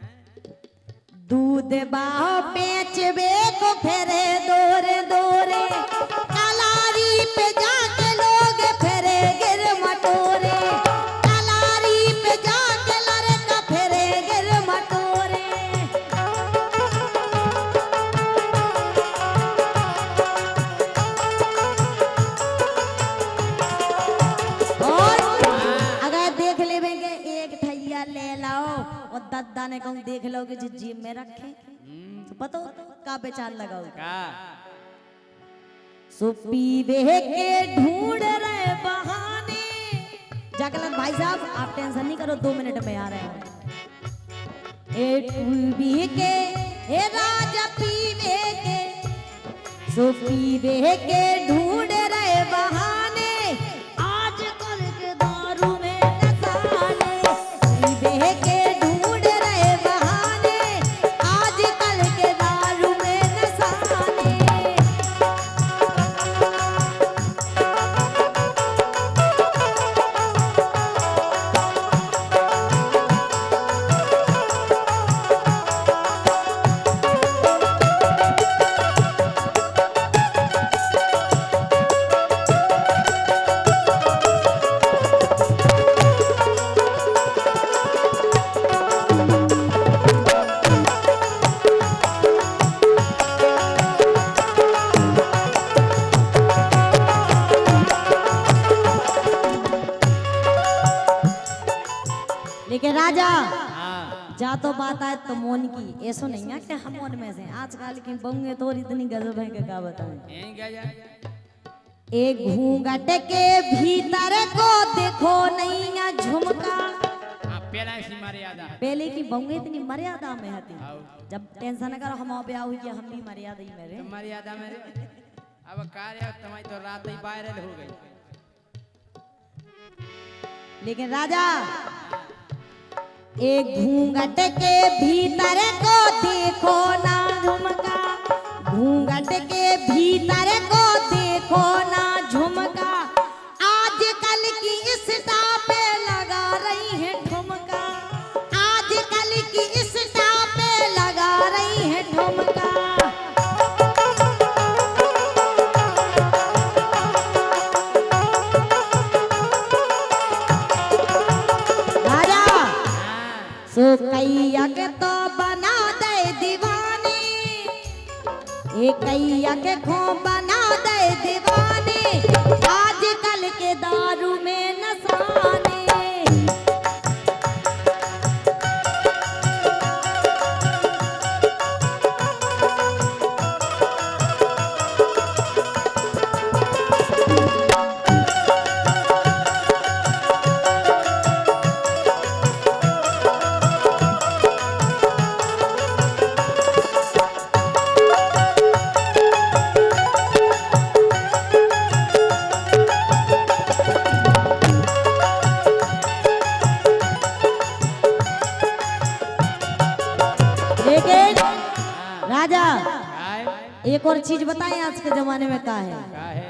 दूध बाओ बेचबे को फेरे दूर दूर। कलारी पे जाके लोग फेरे गिर मटोरे। कलारी पे जाके लड़का फेरे गिर मटोरे। और अगर देख लेवेंगे एक ठैया ले लाओ और दद्दा ने कहूँ देख लो कि जिस जेब में रखे तो पता हो का बेचार लगाओ का सो पीवे के ढूंढ रहे बहाने। जागलन भाई साहब आप टेंशन नहीं करो 2 मिनट में आ रहे हैं। ए पीवे के हे राजा पीवे के सो पीवे के ढूंढ रहे बहाने आज कल के दारू में नसाने पीवे के ढूंढ रहे बहाने आज कल के दारू में नसाने लेकिन राजा हाँ जा तो बात आए तो मोन की ऐसो नहीं है कि हम मोन में से आजकल की बंगे तो इतनी गजब है कि क्या बताएं यहीं क्या जा एक घूंघट के भीतर को देखो नहीं है झुमका हाँ पहला ऐसी मर्यादा है पहले की बंगे इतनी मर्यादा में होती आओ जब टेंशन अगर हम ब्याह हुई कि हम भी मर्यादा ही मेरे तो मर्यादा मेरे अब कार्य तुम्हारी तो रात ही वायरल हो गई लेकिन राजा एक घूंघट के भीतर को देखो ना झुमका घूंघट के भीतर को देखो ना झुमका आजकल की इंस्टा पे लगा रही है ठुमका आजकल की इंस्टा पे लगा रही है ठुमका राजा सो कैया के तो बना दे दीवानी ये कैया के खो बना दे दीवानी आजकल के दारू में नसाने लेकिन राजा काय एक और चीज बताएं आज के जमाने में क्या है क्या है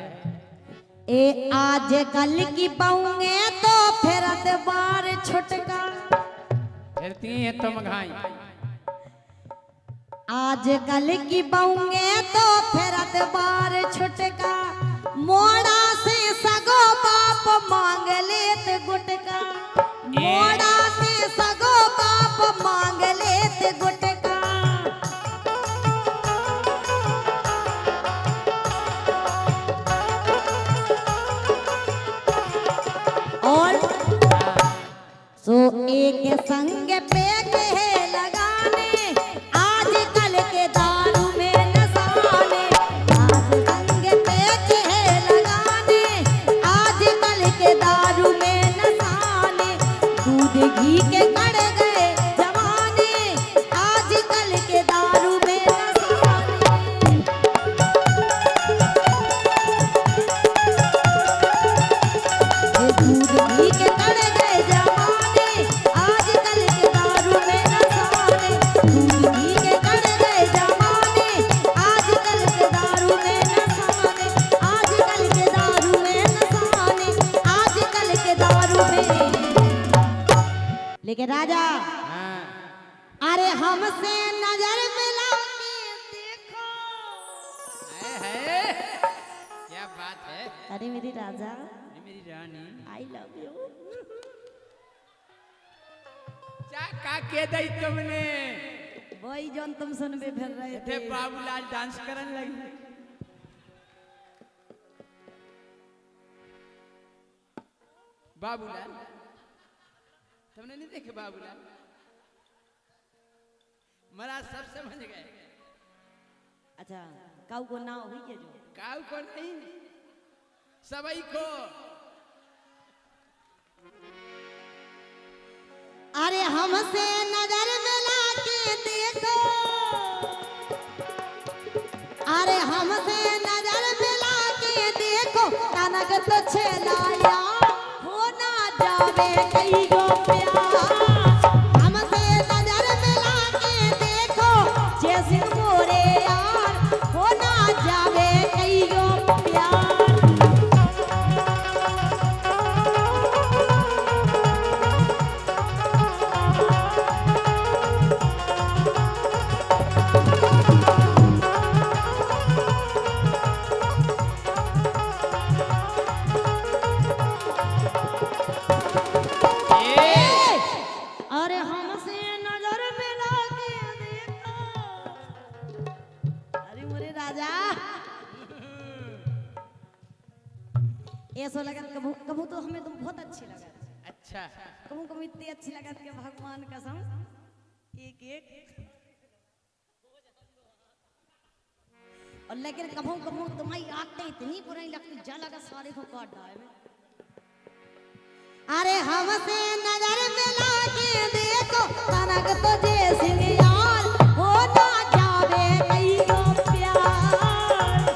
ए आज कल की पाऊंगे तो फेरत बार छुटका फिरती है तुम घाई आज कल की पाऊंगे तो फेरत बार छुटका मोड़ा से सगो बाप मांग लेत गुटका मोड़ा से सगो बाप मांग लेत गुटका और सो एक संग पे कहे लगाने आजकल के दारू में नसाने आज संग पे कहे लगाने आजकल के दारू में नसाने दूध घी के कड़ गए जमाने आजकल के दारू में नसाने दूध घी के कड़ गए जमाने आजकल के दारू में नसाने दूध घी के कड़ गए जमाने आजकल के दारू में नसाने आजकल के दारू में नसाने आजकल के दारू में लेकिन राजा हाँ अरे हमसे नजर मिला के देखो है क्या बात है अरे मेरी राजा ये मेरी रानी आई लव यू क्या का के दई तुमने वही जौन तुम सुनबे फिर रहे थे थे बाबूलाल डांस करन लगी बाबूलाल तुमने नहीं देखे बाबूलाल महाराज सब समझ गए अच्छा काऊ को ना हुई है जो काऊ को नहीं सबई को अरे हमसे नजर मिला के देखो जावे कईयो प्यार हमसे नजर मिला के देखो जैसे मोरे यार हो ना जावे कईयो प्यार अरे हमसे नजर मिला के देखो अरे मोरे राजा ऐसा लगा कबू कबू तो हमें तो बहुत अच्छी लगा अच्छा कबू कबू इतनी अच्छी लगा कि भगवान कसम एक एक और लेकिन कबू कबू तुम्हारी आते इतनी बुरी लगती जा लगा सारे को काट डाले में अरे हमसे नजर मिला के देखो तनक तो जैसे यार हो ना जावे कईयो प्यार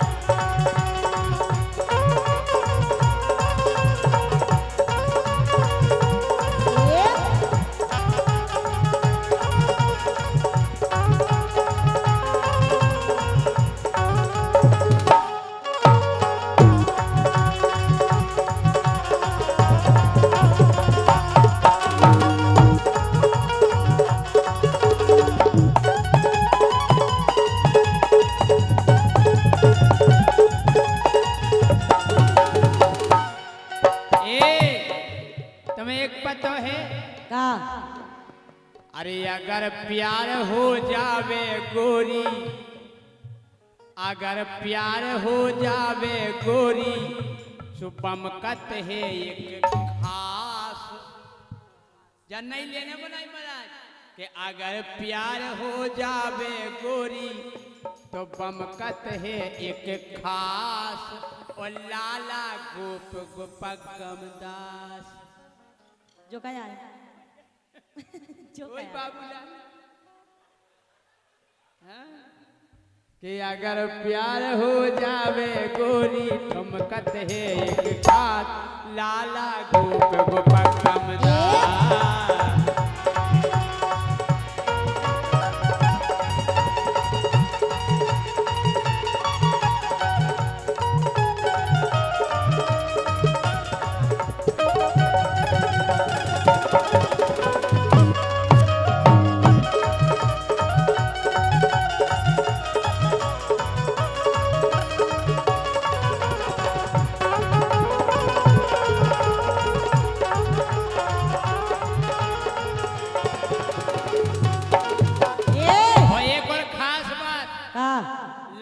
तुम्हें एक पता है का अरे अगर प्यार हो जावे गोरी अगर प्यार हो जावे गोरी सुपमकत है एक खास जन नहीं लेने बनाई महाराज कि अगर प्यार हो जावे गोरी तो बमकत है एक खास और लाला गोप गोपक गमदास जो कहा है जो कोई कहा बाबूलाल हाँ? कि अगर प्यार हो जावे गोरी ठुमकत है एक खास लाला गोप गोपक गमदास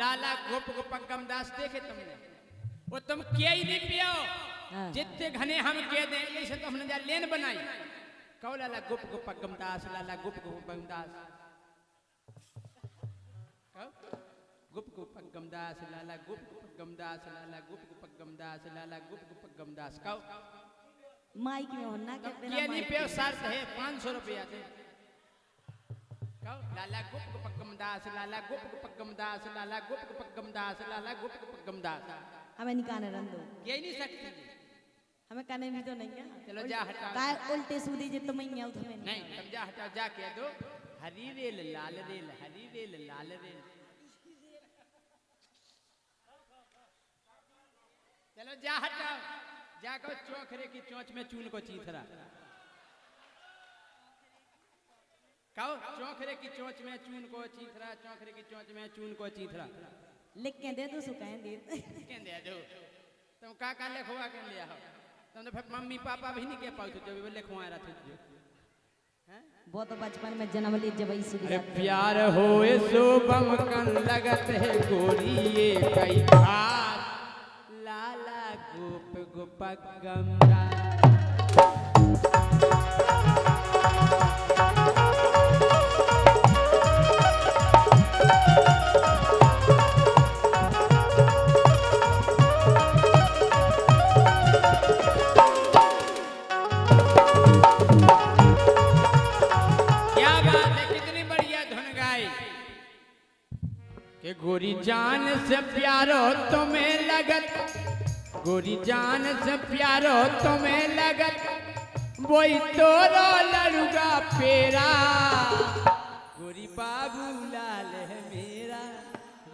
लाला गोप गोपक गमदास देखे तुमने वो तुम किया ही नहीं पियो जितने घने हम कह दे ऐसे तो हमने जा लेन बनाई कहो लाला गोप गोपक गमदास लाला गोप गोपक गमदास गुप गुपक गमदास लाला गुप गुपक गमदास लाला गुप गुपक गमदास लाला गुप गुपक गमदास कहो माइक में होना के बिना ये नहीं पे शर्त है 500 रुपया दे कहो लाला गुप गुपक गमदास लाला गुप गुपक गमदास लाला गुप गुपक गमदास लाला गुप गुपक गमदास हमें निकाने रन दो ये नहीं सकती हमें कहने भी तो नहीं है चलो जा हटाओ काय उल्टे सीधे जे तुम ही आओ हमें नहीं तुम जा हटाओ जा कह दो हरी रेल लाल रेल हरी रेल लाल रेल चलो जा हटाओ जाकर चौखरे की चोंच में चून को चीथरा कहो चौखरे की चोंच में चून को चीथरा चौखरे की चोंच में चून को चीथरा लिख के दे दो सुकाए दे दे दो तुम का लिखवा के लिया हो तुम तो फिर मम्मी पापा भी नहीं कह पाओ जो भी लिखवा रहा थे वो तो बचपन में जन्म ली जब इसी अरे प्यार हो सो बमकन लगत है गोरी ये कई खास लाला गोप गोपक गमदास गोरी जान से प्यारो तुम्हें लगत गोरी जान से प्यारो तुम्हें लगत वही तोरो लड़ुगा पेरा गोरी बाबू लाल है मेरा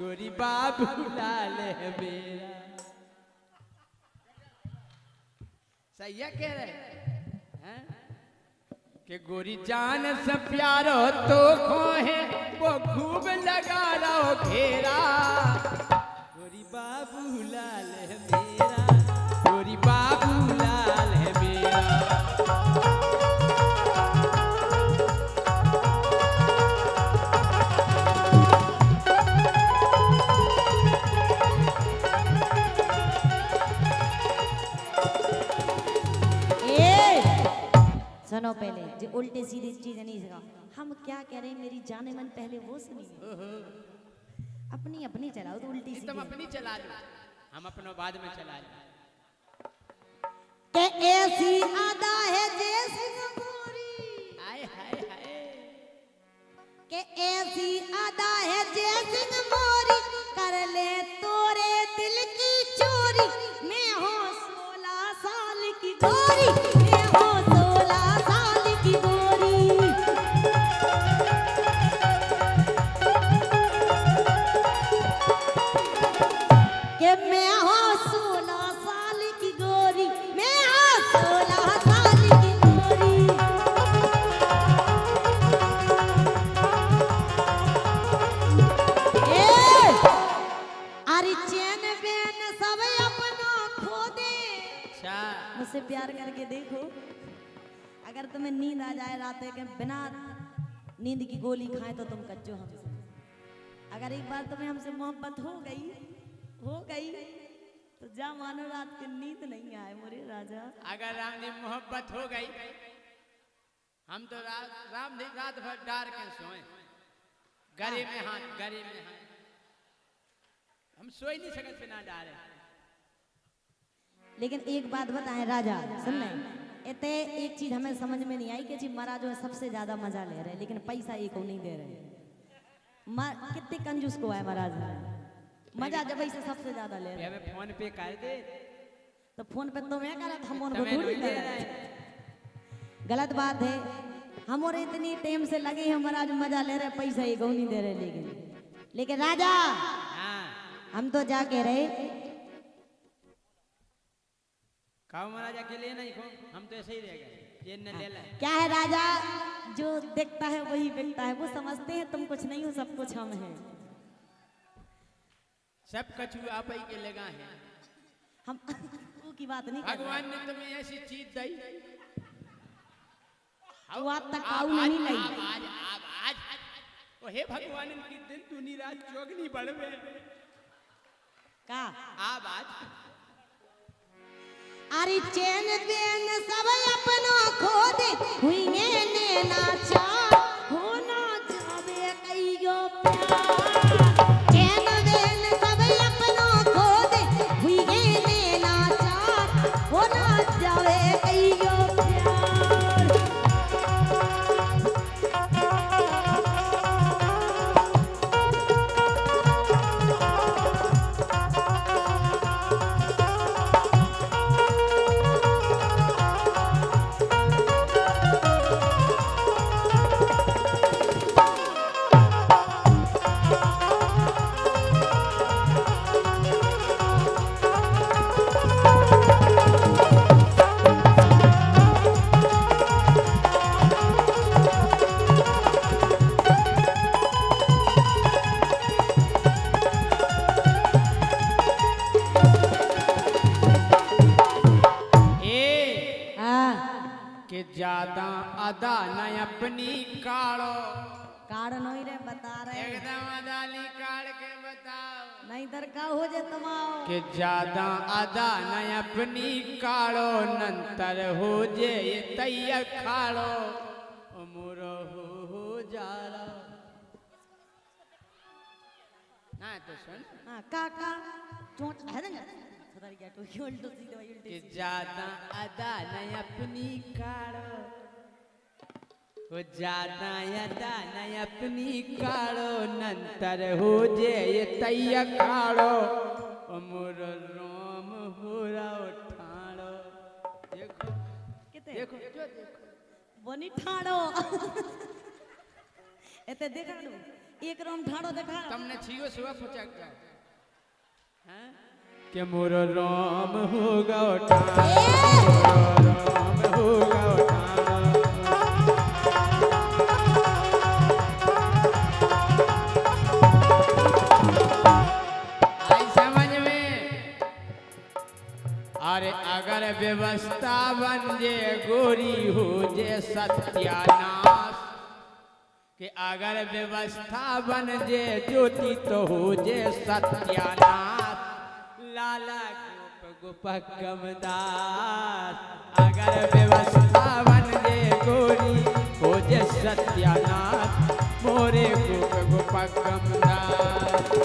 गोरी बाबू लाल है मेरा। सही है कह रहे हैं कि गोरी जान से प्यारो तो खोहे वो खूब लगा रहो घेरा गोरी बाबू लाल है मेरा गोरी बाबू लाल है मेरा। सुनो पहले जो उल्टे सीधे चीजें नहीं सका हम क्या कह रहे हैं मेरी जाने मन पहले वो सुनिए अपनी अपनी चलाओ तो उल्टी तुम सीधे अपनी चला लो हम अपनो बाद में चला लो। के ऐसी आदा है जैसी गोरी हाय हाय हाय के ऐसी आदा है जैसी मोरी कर ले तोरे दिल की चोरी मैं हूँ 16 साल की गोरी मैं हूँ 16 साल की गोरी। के मैं हूँ 16 साल की गोरी मैं हूँ 16 साल की गोरी। अरे चैन बेन सब अपना खो दे अच्छा मुझसे प्यार करके देखो अगर तुम्हें नींद आ जाए रात के बिना नींद की गोली खाए तो तुम कच्चो हमसे। अगर एक बार तुम्हें हमसे मोहब्बत हो गई तो जा मानो रात की नींद नहीं आए मोरे राजा। अगर राम ने मोहब्बत हो गई हम तो राम ने रात भर डार के सोए गरे में हाथ हम सोई नहीं सकते बिना डारे। लेकिन एक बात बताएं राजा सुन ले इतने एक चीज हमें समझ में नहीं आई कि जी महाराज जो है सबसे ज्यादा मजा ले रहे हैं लेकिन पैसा एक को नहीं दे रहे कितने कंजूस को है महाराज मजा जब ऐसे सबसे ज्यादा ले रहे हैं। हमें फोन पे कर दे तो फोन पे तो मैं करा था हम उनको तुम्हें थोड़ी नहीं दे कर रहा रहे है। हैं। गलत बात है हम और इतनी टाइम से लगे हैं महाराज मजा ले रहे पैसा एक को नहीं दे रहे लेकिन राजा हाँ हम तो जाके रहे खाओ महाराज अकेले नहीं खो हम तो ऐसे ही रह गए जेल ने ले लाए। क्या है राजा जो देखता है वही बिकता है वो समझते हैं तुम कुछ नहीं हो सब कुछ हम हैं। सब कछु आप ही के लगा है हम वो की बात नहीं कर भगवान ने तुम्हें ऐसी चीज दी वो आप तक आऊ नहीं लाई आज ओ हे भगवान इनकी दिन दुनी रात जोगनी बढ़वे का आप आज अरे चैन बेन सब अपना खो दे हुई ने नाचा हो ना जावे कईयो प्यार चैन बेन सब अपना खो दे हुई ने नाचा हो ना जावे कईयो प्यार। के ज्यादा अदा न अपनी काढ़ो काढ़ नहीं रे बता रहे एकदम अदाली काढ़ के बताओ नहीं दर का हो जे तमाओ के ज्यादा अदा न अपनी काढ़ो नंतर हो जे ये तैया खाड़ो उमर हो जाला ना तो सुन हां काका चोट है ना सदर गया तो उल्टो सीधे उल्टे कि ज्यादा अदा न अपनी काढ़ो हो ज्यादा अदा न अपनी काढ़ो नंतर हो जे ये तैया खाड़ो उमर रोम हो रहा ठाड़ो देखो कितने देखो जो કોની ઠાડો એતે દેખાડો એક રોમ ઠાડો દેખાડો તમને છીઓ સેવા પચાકતા हैं कि मोरो राम होगा उठाना राम होगा उठाना आई समझ में अरे अगर व्यवस्था बन जे गोरी हो जे सत्यानाश कि अगर व्यवस्था बन जे ज्योति तो हो जे सत्यानाश लाला गोप कमदास अगर व्यवस्था बन जे गोरी हो जे सत्यानाश मोरे गोप कमदास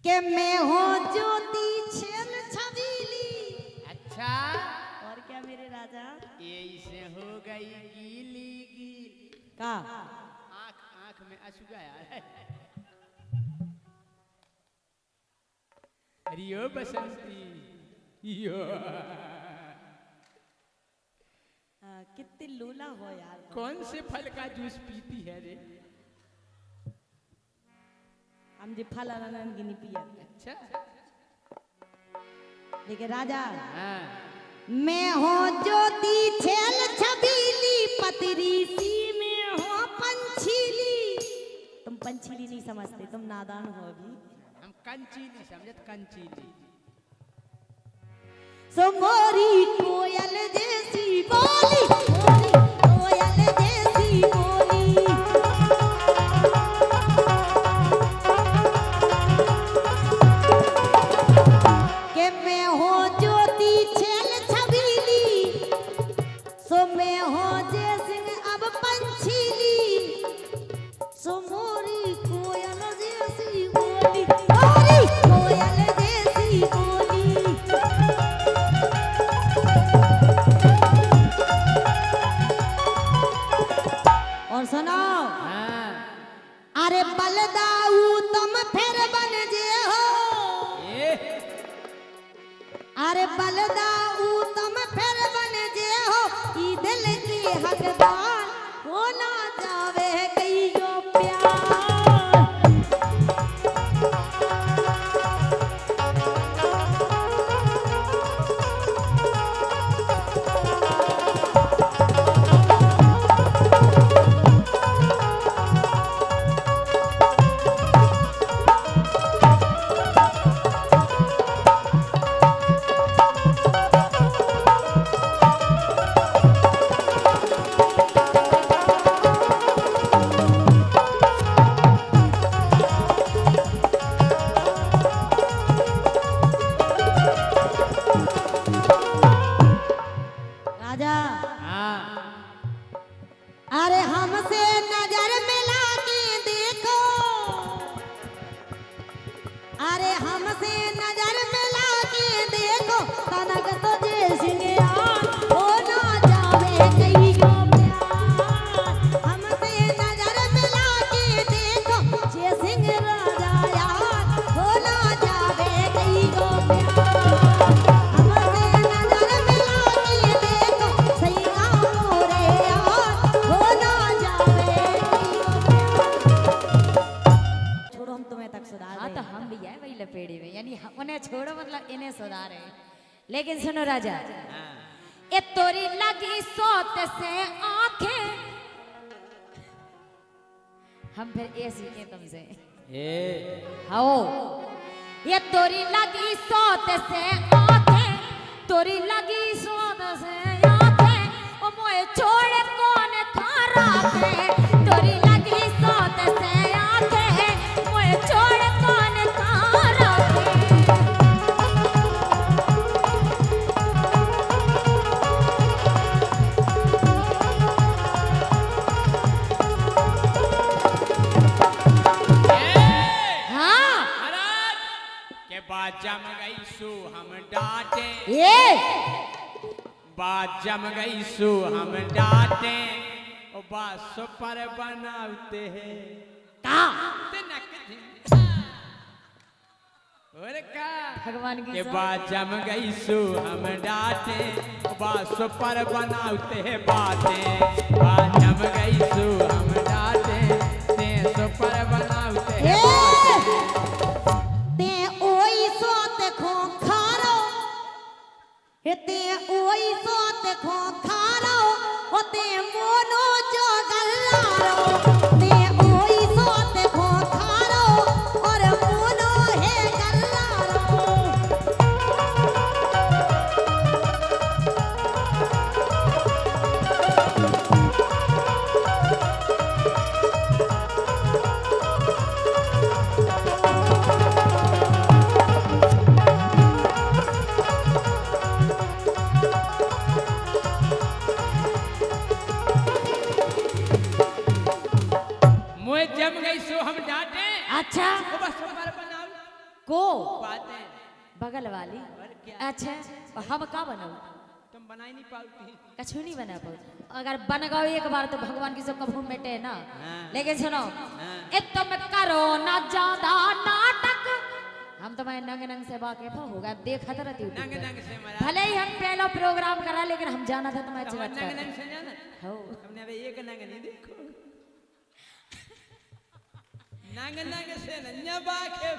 के मैं हो ज्योति छेल छबीली अच्छा और क्या मेरे राजा ये इसे हो गई गीली गीली का आंख आंख में आंसू गया है रियो बसंती यो कितनी लूला हो यार कौन से फल का जूस पीती है रे हम जी फल अनन की नहीं पिया अच्छा देखिए राजा हाँ मैं हो ज्योति छेल छबीली पतरी सी में हो पंछीली तुम पंछीली नहीं समझते तुम नादान हो अभी हम कंचीली समझत कंचीली सो मोरी कोयल जैसी बोली मोरी कोयल जैसी बोली के मैं हो ज्योति छेल छबीली सो मैं हो जैसी अब पंछीली सो मोरी कोयल जैसी बोली मोरी कोयल जैसी बोली और सुनो हाँ अरे बलदाऊ तुम फिर बन जे हो ये अरे बलदाऊ तुम फिर बन जे हो ई दिल की हकदार हो ना जावे कहियो प्यार राजा हाँ अरे हमसे नजर मिला के देखो अरे हमसे नजर मिला के देखो तनक तुझे सिंगार हो ना जावे कहियो प्यार हमसे नजर मिला के देखो जे सिंह राजा यार हो ना जावे कहियो प्यार हमसे नजर मिला के देखो सैया मोरे यार हो ना जावे कहियो प्यार छोड़ो हम तुम्हें तक सुधार हाँ तो देंगे। हम भी है वही लपेड़े में यानी उन्हें छोड़ो मतलब इन्हें सुधारे लेकिन सुनो राजा ए तोरी लगी सोत से आंखें हम फिर ये सीखे तुमसे ये आओ ये तोरी लगी सोत से आंखें तोरी लगी सोत से आंखें ओ मोए छोड़ कौन था राखे तोरी लगी सोत से आंखें मोए छोड़ बात जम गई सो हम डांटे और बात सो पर बनाते हैं का और का भगवान की के सो बात जम गई सो हम डांटे बात सो पर बनाते हैं बातें बात जम गई सो हम डांटे ते सो पर बनाते हैं ते ओई सोते खो खारो ते ओई सोते खो खारो ओते मोनो जो गल्लारो ते ओई सोते खो खारो और मोनो है गल्लारो मुझे जम गई सो हम डांटे अच्छा वो बस पर बनाओ को बातें बगल वाली और क्या अच्छा हम का बनाऊ तुम बना ही नहीं पाओगी कछु नहीं बना पाओ अगर बन गओ एक बार तो भगवान की सब कभू मिटे ना हाँ। लेकिन सुनो हाँ। ए तुम करो ना ज्यादा नाटक हम तो मैं नंग नंग से वाकिफ हो गए देखत रहती हूँ नंग नंग से मरा भले ही हम पहला प्रोग्राम करा लेकिन हम जाना था तो मैं हम चलत नंग नंग से जाना हो हमने अबे एक नंग नहीं देखो नंग नंग से नन्या बाके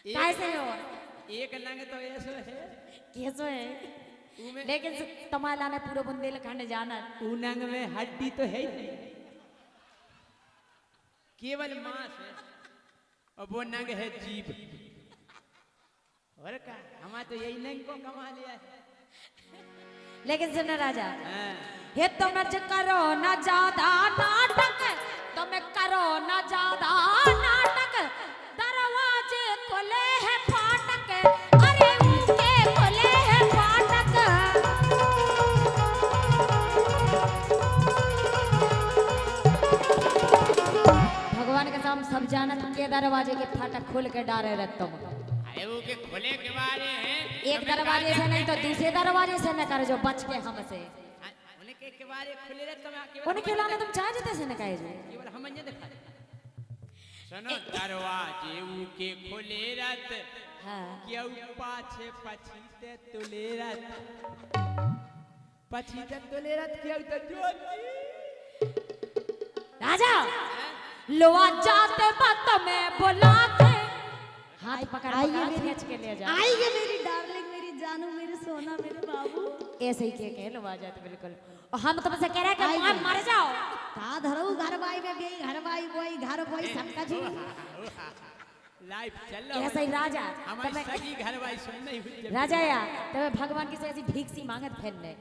कैसे हो एक नंग तो ऐसे है कैसे है उमे लेकिन तमाला ने पूरे बुंदेलखंड जाना ऊ नंग में हड्डी तो है ही नहीं केवल मांस है और वो नंग है जीभ और का हमारा तो यही नंग को कमा लिया है लेकिन सुनो राजा हाँ। ये तुम करो ना ज्यादा नाटक तुम करो ना ज्यादा नाटक दरवाजे खुले हैं फाटक अरे उनके खुले हैं फाटक भगवान के सामने सब जानत के दरवाजे के फाटक खोल के डारे रखता हूँ अरे वो के खुले के बारे हैं एक दरवाजे से नहीं तो दूसरे दरवाजे से न कर जो बच के हमसे उनके के बारे खुले रहते मैं केवल उनके लाने तुम चाह जते से न कहे जो केवल हम ने देखा सुनो दरवाजे ऊ के खुले रहते हाँ क्यों पाछे पछीते तुले रहते पछीते तुले रहते क्यों तो ज्योति राजा लोआ जाते बात में बुलाते हाथ पकड़ पकड़ खींच के ले जा आइए मेरी डार्लिंग मेरी जानू मेरे सोना मेरे बाबू ऐसे ही के लोआ जाते बिल्कुल और हम तुमसे कह रहे हैं कि मर जाओ का धरऊ घर बाई में गई घर बाई बोई घर बोई सबका जी लाइफ चल रहा ऐसे ही राजा हमारी तुम्हें सगी घर वाली सुन नहीं हुई राजा या तुम्हें भगवान की से ऐसी भीख सी मांगत फिरने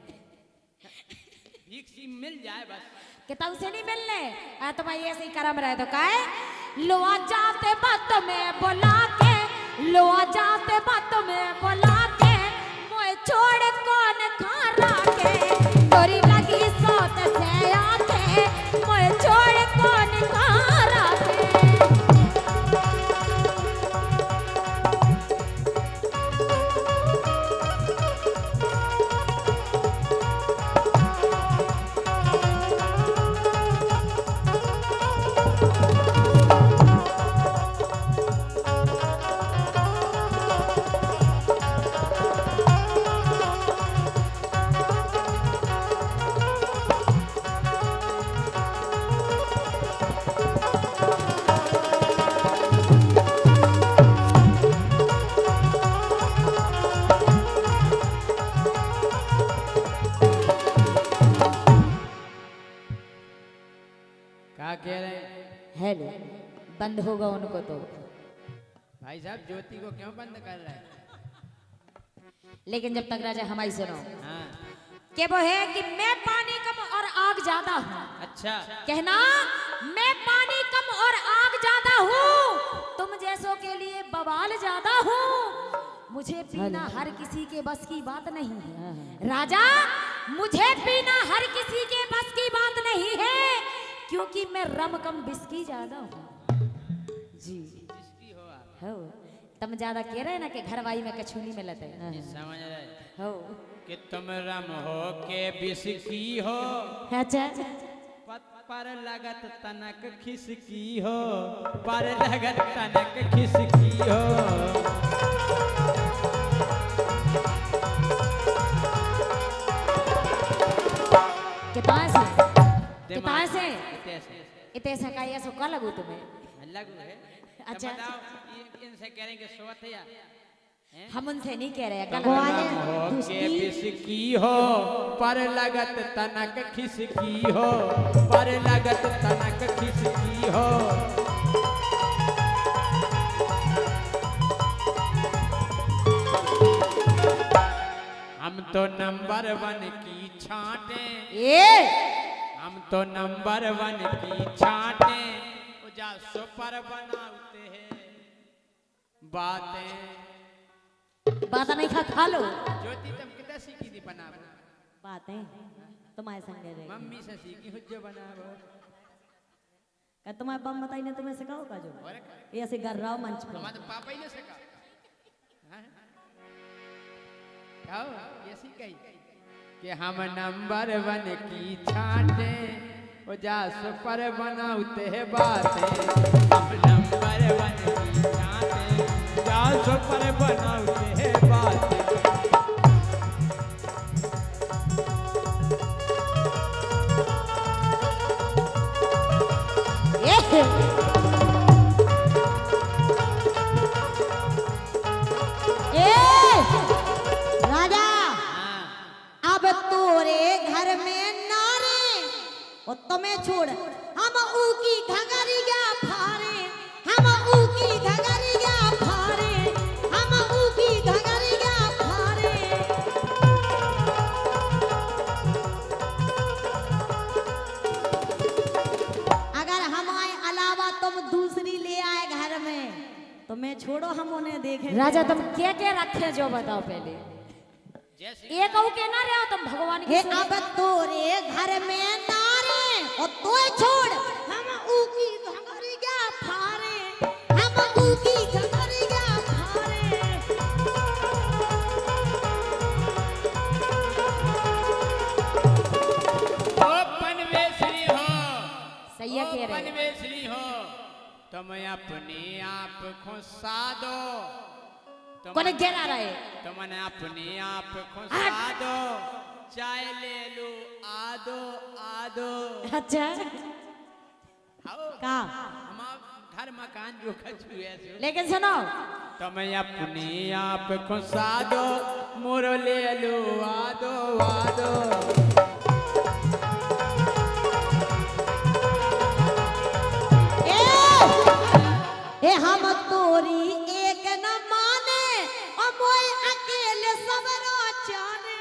भीख सी मिल जाए बस कि तब से नहीं मिलने तुम्हें ऐसे ही करम रहे तो काहे लोआ जाते बात में बुला के लोआ जाते बात में बुला के मोए छोड़ कौन खारा के तोरी लगी सोत से आके मोए छोड़ कौन खारा के क्या कह रहे हैं हेलो बंद होगा उनको तो भाई साहब ज्योति को क्यों बंद कर रहे हैं लेकिन जब तक राजा हमारी सुनो हाँ कि वो है कि मैं पानी कम और आग ज्यादा हूँ अच्छा कहना मैं पानी कम और आग ज्यादा हूँ तुम जैसों के लिए बवाल ज्यादा हूँ मुझे पीना हर किसी के बस की बात नहीं है राजा मुझे पीना हर किसी के बस की बात नहीं है क्योंकि मैं रम कम बिस्की ज्यादा हूँ जी जिसकी हो आप हो तुम ज्यादा कह रहे ना कि घरवाई में कछूनी में लते समझ रहे हो कि तुम रम हो के विष की हो, अच्छा पर लगत तनक खिसकी हो, पर लगत तनक खिसकी हो। कितना से दिमाग से इतने से इतने से का ये सुखा लगू तुम्हें? लगू है। अच्छा। तो बताओ इनसे करेंगे सोत या हम उनसे नहीं कह रहे तुम गलत रम हो के विष की हो, पर लगत तनक खिसकी हो, पर लगत तनक खिसकी हो। हम तो नंबर 1 की छांटे, हम तो नंबर 1 की छांटे, उजा सुपर बनाते हैं बातें। बात नहीं खा लो ज्योति तुम कितना सीखी थी बनावो? बातें तुम्हारे संग रहे मम्मी से सीखी हुज्जो बनावो। क्या तुम्हारे बम बताई ने तुम्हें सिखाओ का जो और ये ऐसे कर रहा हो मंच पे हमारे पापा ही ने सिखा। हाँ? आओ ये सीखी कि हम नंबर 1 की छांटे, उजा सुपर बनाते हैं बातें। हम नंबर 1 की छांटे, उजा सुपर बनाते हैं बातें। राजा हाँ। अब तोरे घर में नारे और तुम्हें छोड़ हम ऊकी घगरिया फारे, हम ऊकी घगरिया फारे, हम ऊकी घगरिया फारे। अगर हमारे अलावा तुम दूसरी ले आए घर में तो मैं छोड़ो हम उन्हें देखें। राजा तुम क्या रखे जो बताओ पहले। ये कहू के ना रहे हो तुम भगवान की हे सुनी। अब तोरे घर में नारे और तोय छोड़ हम ऊकी घगरिया फारे, हम ऊकी घगरिया फारे। ओ पनवेश्वरी हो, सही है ओ कह रहे हो। पनवेश्वरी हो, तुम अपने आप खुशा दो, कोने गिरा रहे तुमने अपने आप खुशा दो, चाय ले लो आदो आदो। अच्छा आओ का हमार घर मकान जो खचुए सो, लेकिन सुनो तुम अपने आप खुशा दो, मोरो ले लो आदो आदो। ए हम तोरी एक न माने और मोय अकेले सबरो जाने।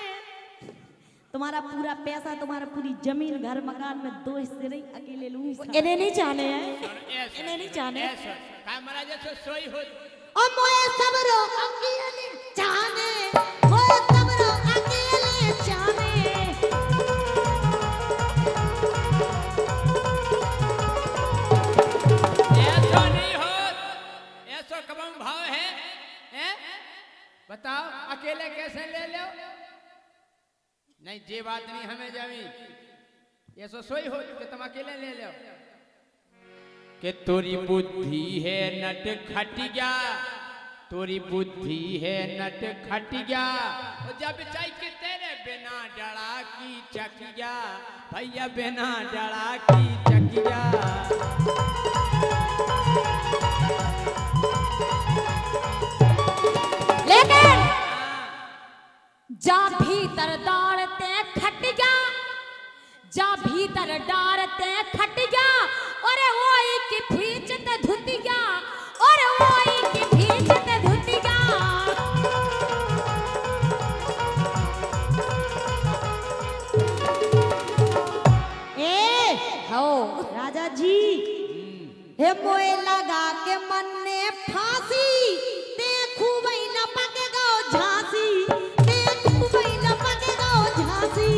तुम्हारा पूरा पैसा, तुम्हारा पूरी जमीन, घर मकान में 2 हिस्से नहीं अकेले लूंगी। इन्हें नहीं जाने हैं। ऐसो, इन्हें नहीं जाने। ऐसो, काय महाराज ऐसो सोई हो। और मोय सबरो अकेले जाने, मोय सबरो अकेले जाने। ऐसो नहीं हो, ऐसो कबम भाव है, हैं? बताओ अकेले कैसे ले लो? नहीं ये बात नहीं हमें जमी, ऐसो सोई हो कि तुम अकेले ले लो। कि तोरी बुद्धि है नट खटिया, तोरी बुद्धि है नट खटिया, और जब चाय के तेरे बिना डरा की चकिया, भैया बिना डरा की चकिया। लेकिन जा भीतर दौड़ते खट जा, जा भीतर डारते खट जा, और वही की भीचत धुतिया, और वही की भीचत धुतिया। हो राजा जी हे मोए लगा के मन ने फांसी, देखू वही न पकेगा झांसी, देखू वही न पकेगा झांसी।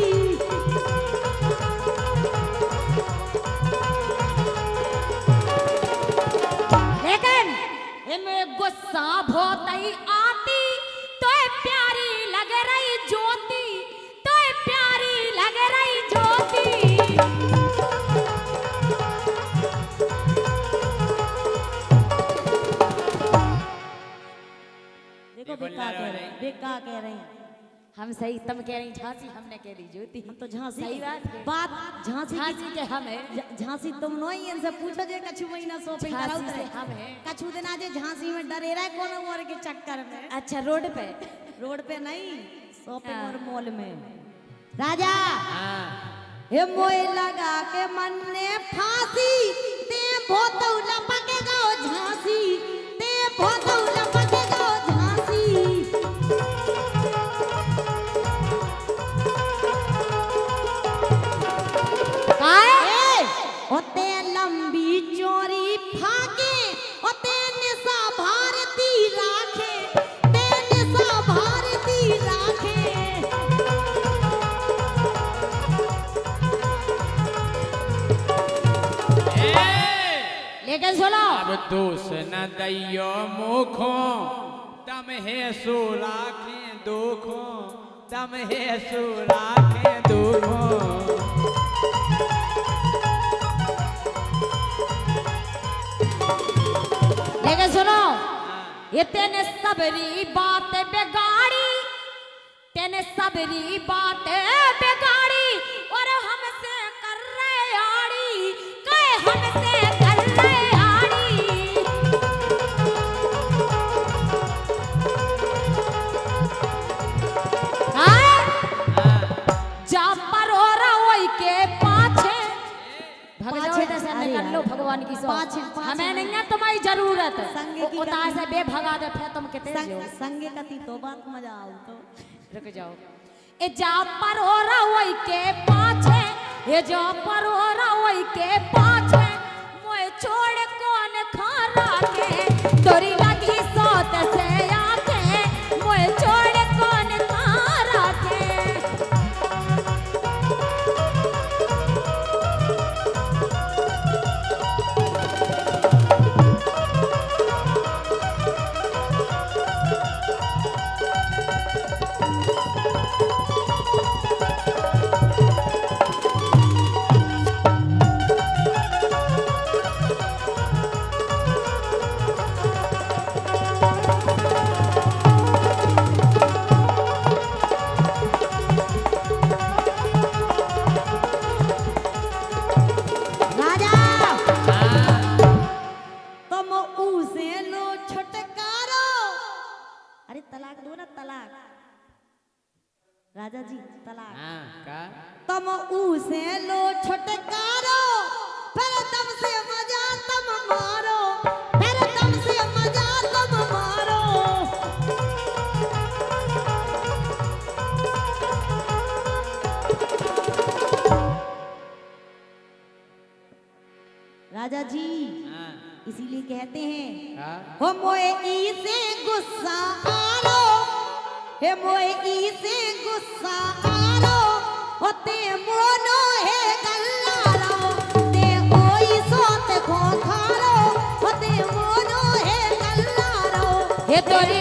लेकिन इनमें गुस्सा बहुत ही आती, तो प्यारी लग रही ज्योति, कह रहे हैं? हम सही, तुम कह रही झांसी, हमने कह दी ज्योति। हम तो झांसी सही बात है। बात झांसी झांसी के हम है, झांसी तुम नो ही इनसे पूछो जे कछु महीना शॉपिंग कराओ झांसी से तरे हम है। कछु दिन आज झांसी में डरे रहा कोनो और के चक्कर में। अच्छा रोड पे, रोड पे नहीं, शॉपिंग और मॉल में। राजा हाँ हे मोए लगा के मन ने फांसी ते बहुत लपकेगा ओ झांसी, ते बहुत लपकेगा ओ झांसी। ओते लंबी चोरी फाके, ओते निशा भारती राखे, ते निशा भारती राखे। लेकिन सुनो, अब दोष न दैयो मुखो, तम है सो राखे दुखो, तम है सो राखे दुखो। लेकिन सुनो, ये तेने सबरी बात बिगाड़ी, तेने सबरी बात बिगाड़ी और हमसे कर रहे आड़ी, कहे हमसे कर रहे आड़ी। जा पर हो रहा वही के पाछे भग जाओ, इधर से निकल लो भगवान की सौ। पाछे हमें नहीं है तुम्हारी जरूरत, संगे की उतार से बेभगा दे फिर तुम कितने जो संगे कती तो बात मजा आऊ तो। रुक जाओ। ए जा पर हो रहा वही के पाछे, ये जा पर हो रहा वही के पाछे, मोए छोड़ कौन खारा के, तोरी लगी सोत से आके, मोए छोड़ कौन खारा के। राजा तुम उसे लो छुटकारो। अरे तलाक दो ना, तलाक। राजा जी तलाक। हाँ का तुम उसे लो छुटकारो, फिर तुमसे मजा तुम मारो, फिर तुमसे मजा तुम मारो। राजा जी हाँ इसीलिए कहते हैं का हो मोए ई से गुस्सा आलो, हे मोए ई से गुस्सा आलो, होते मोनो है गल्लारो, ते ओई सोत खो खारो, होते मोनो है गल्लारो। ये तोरी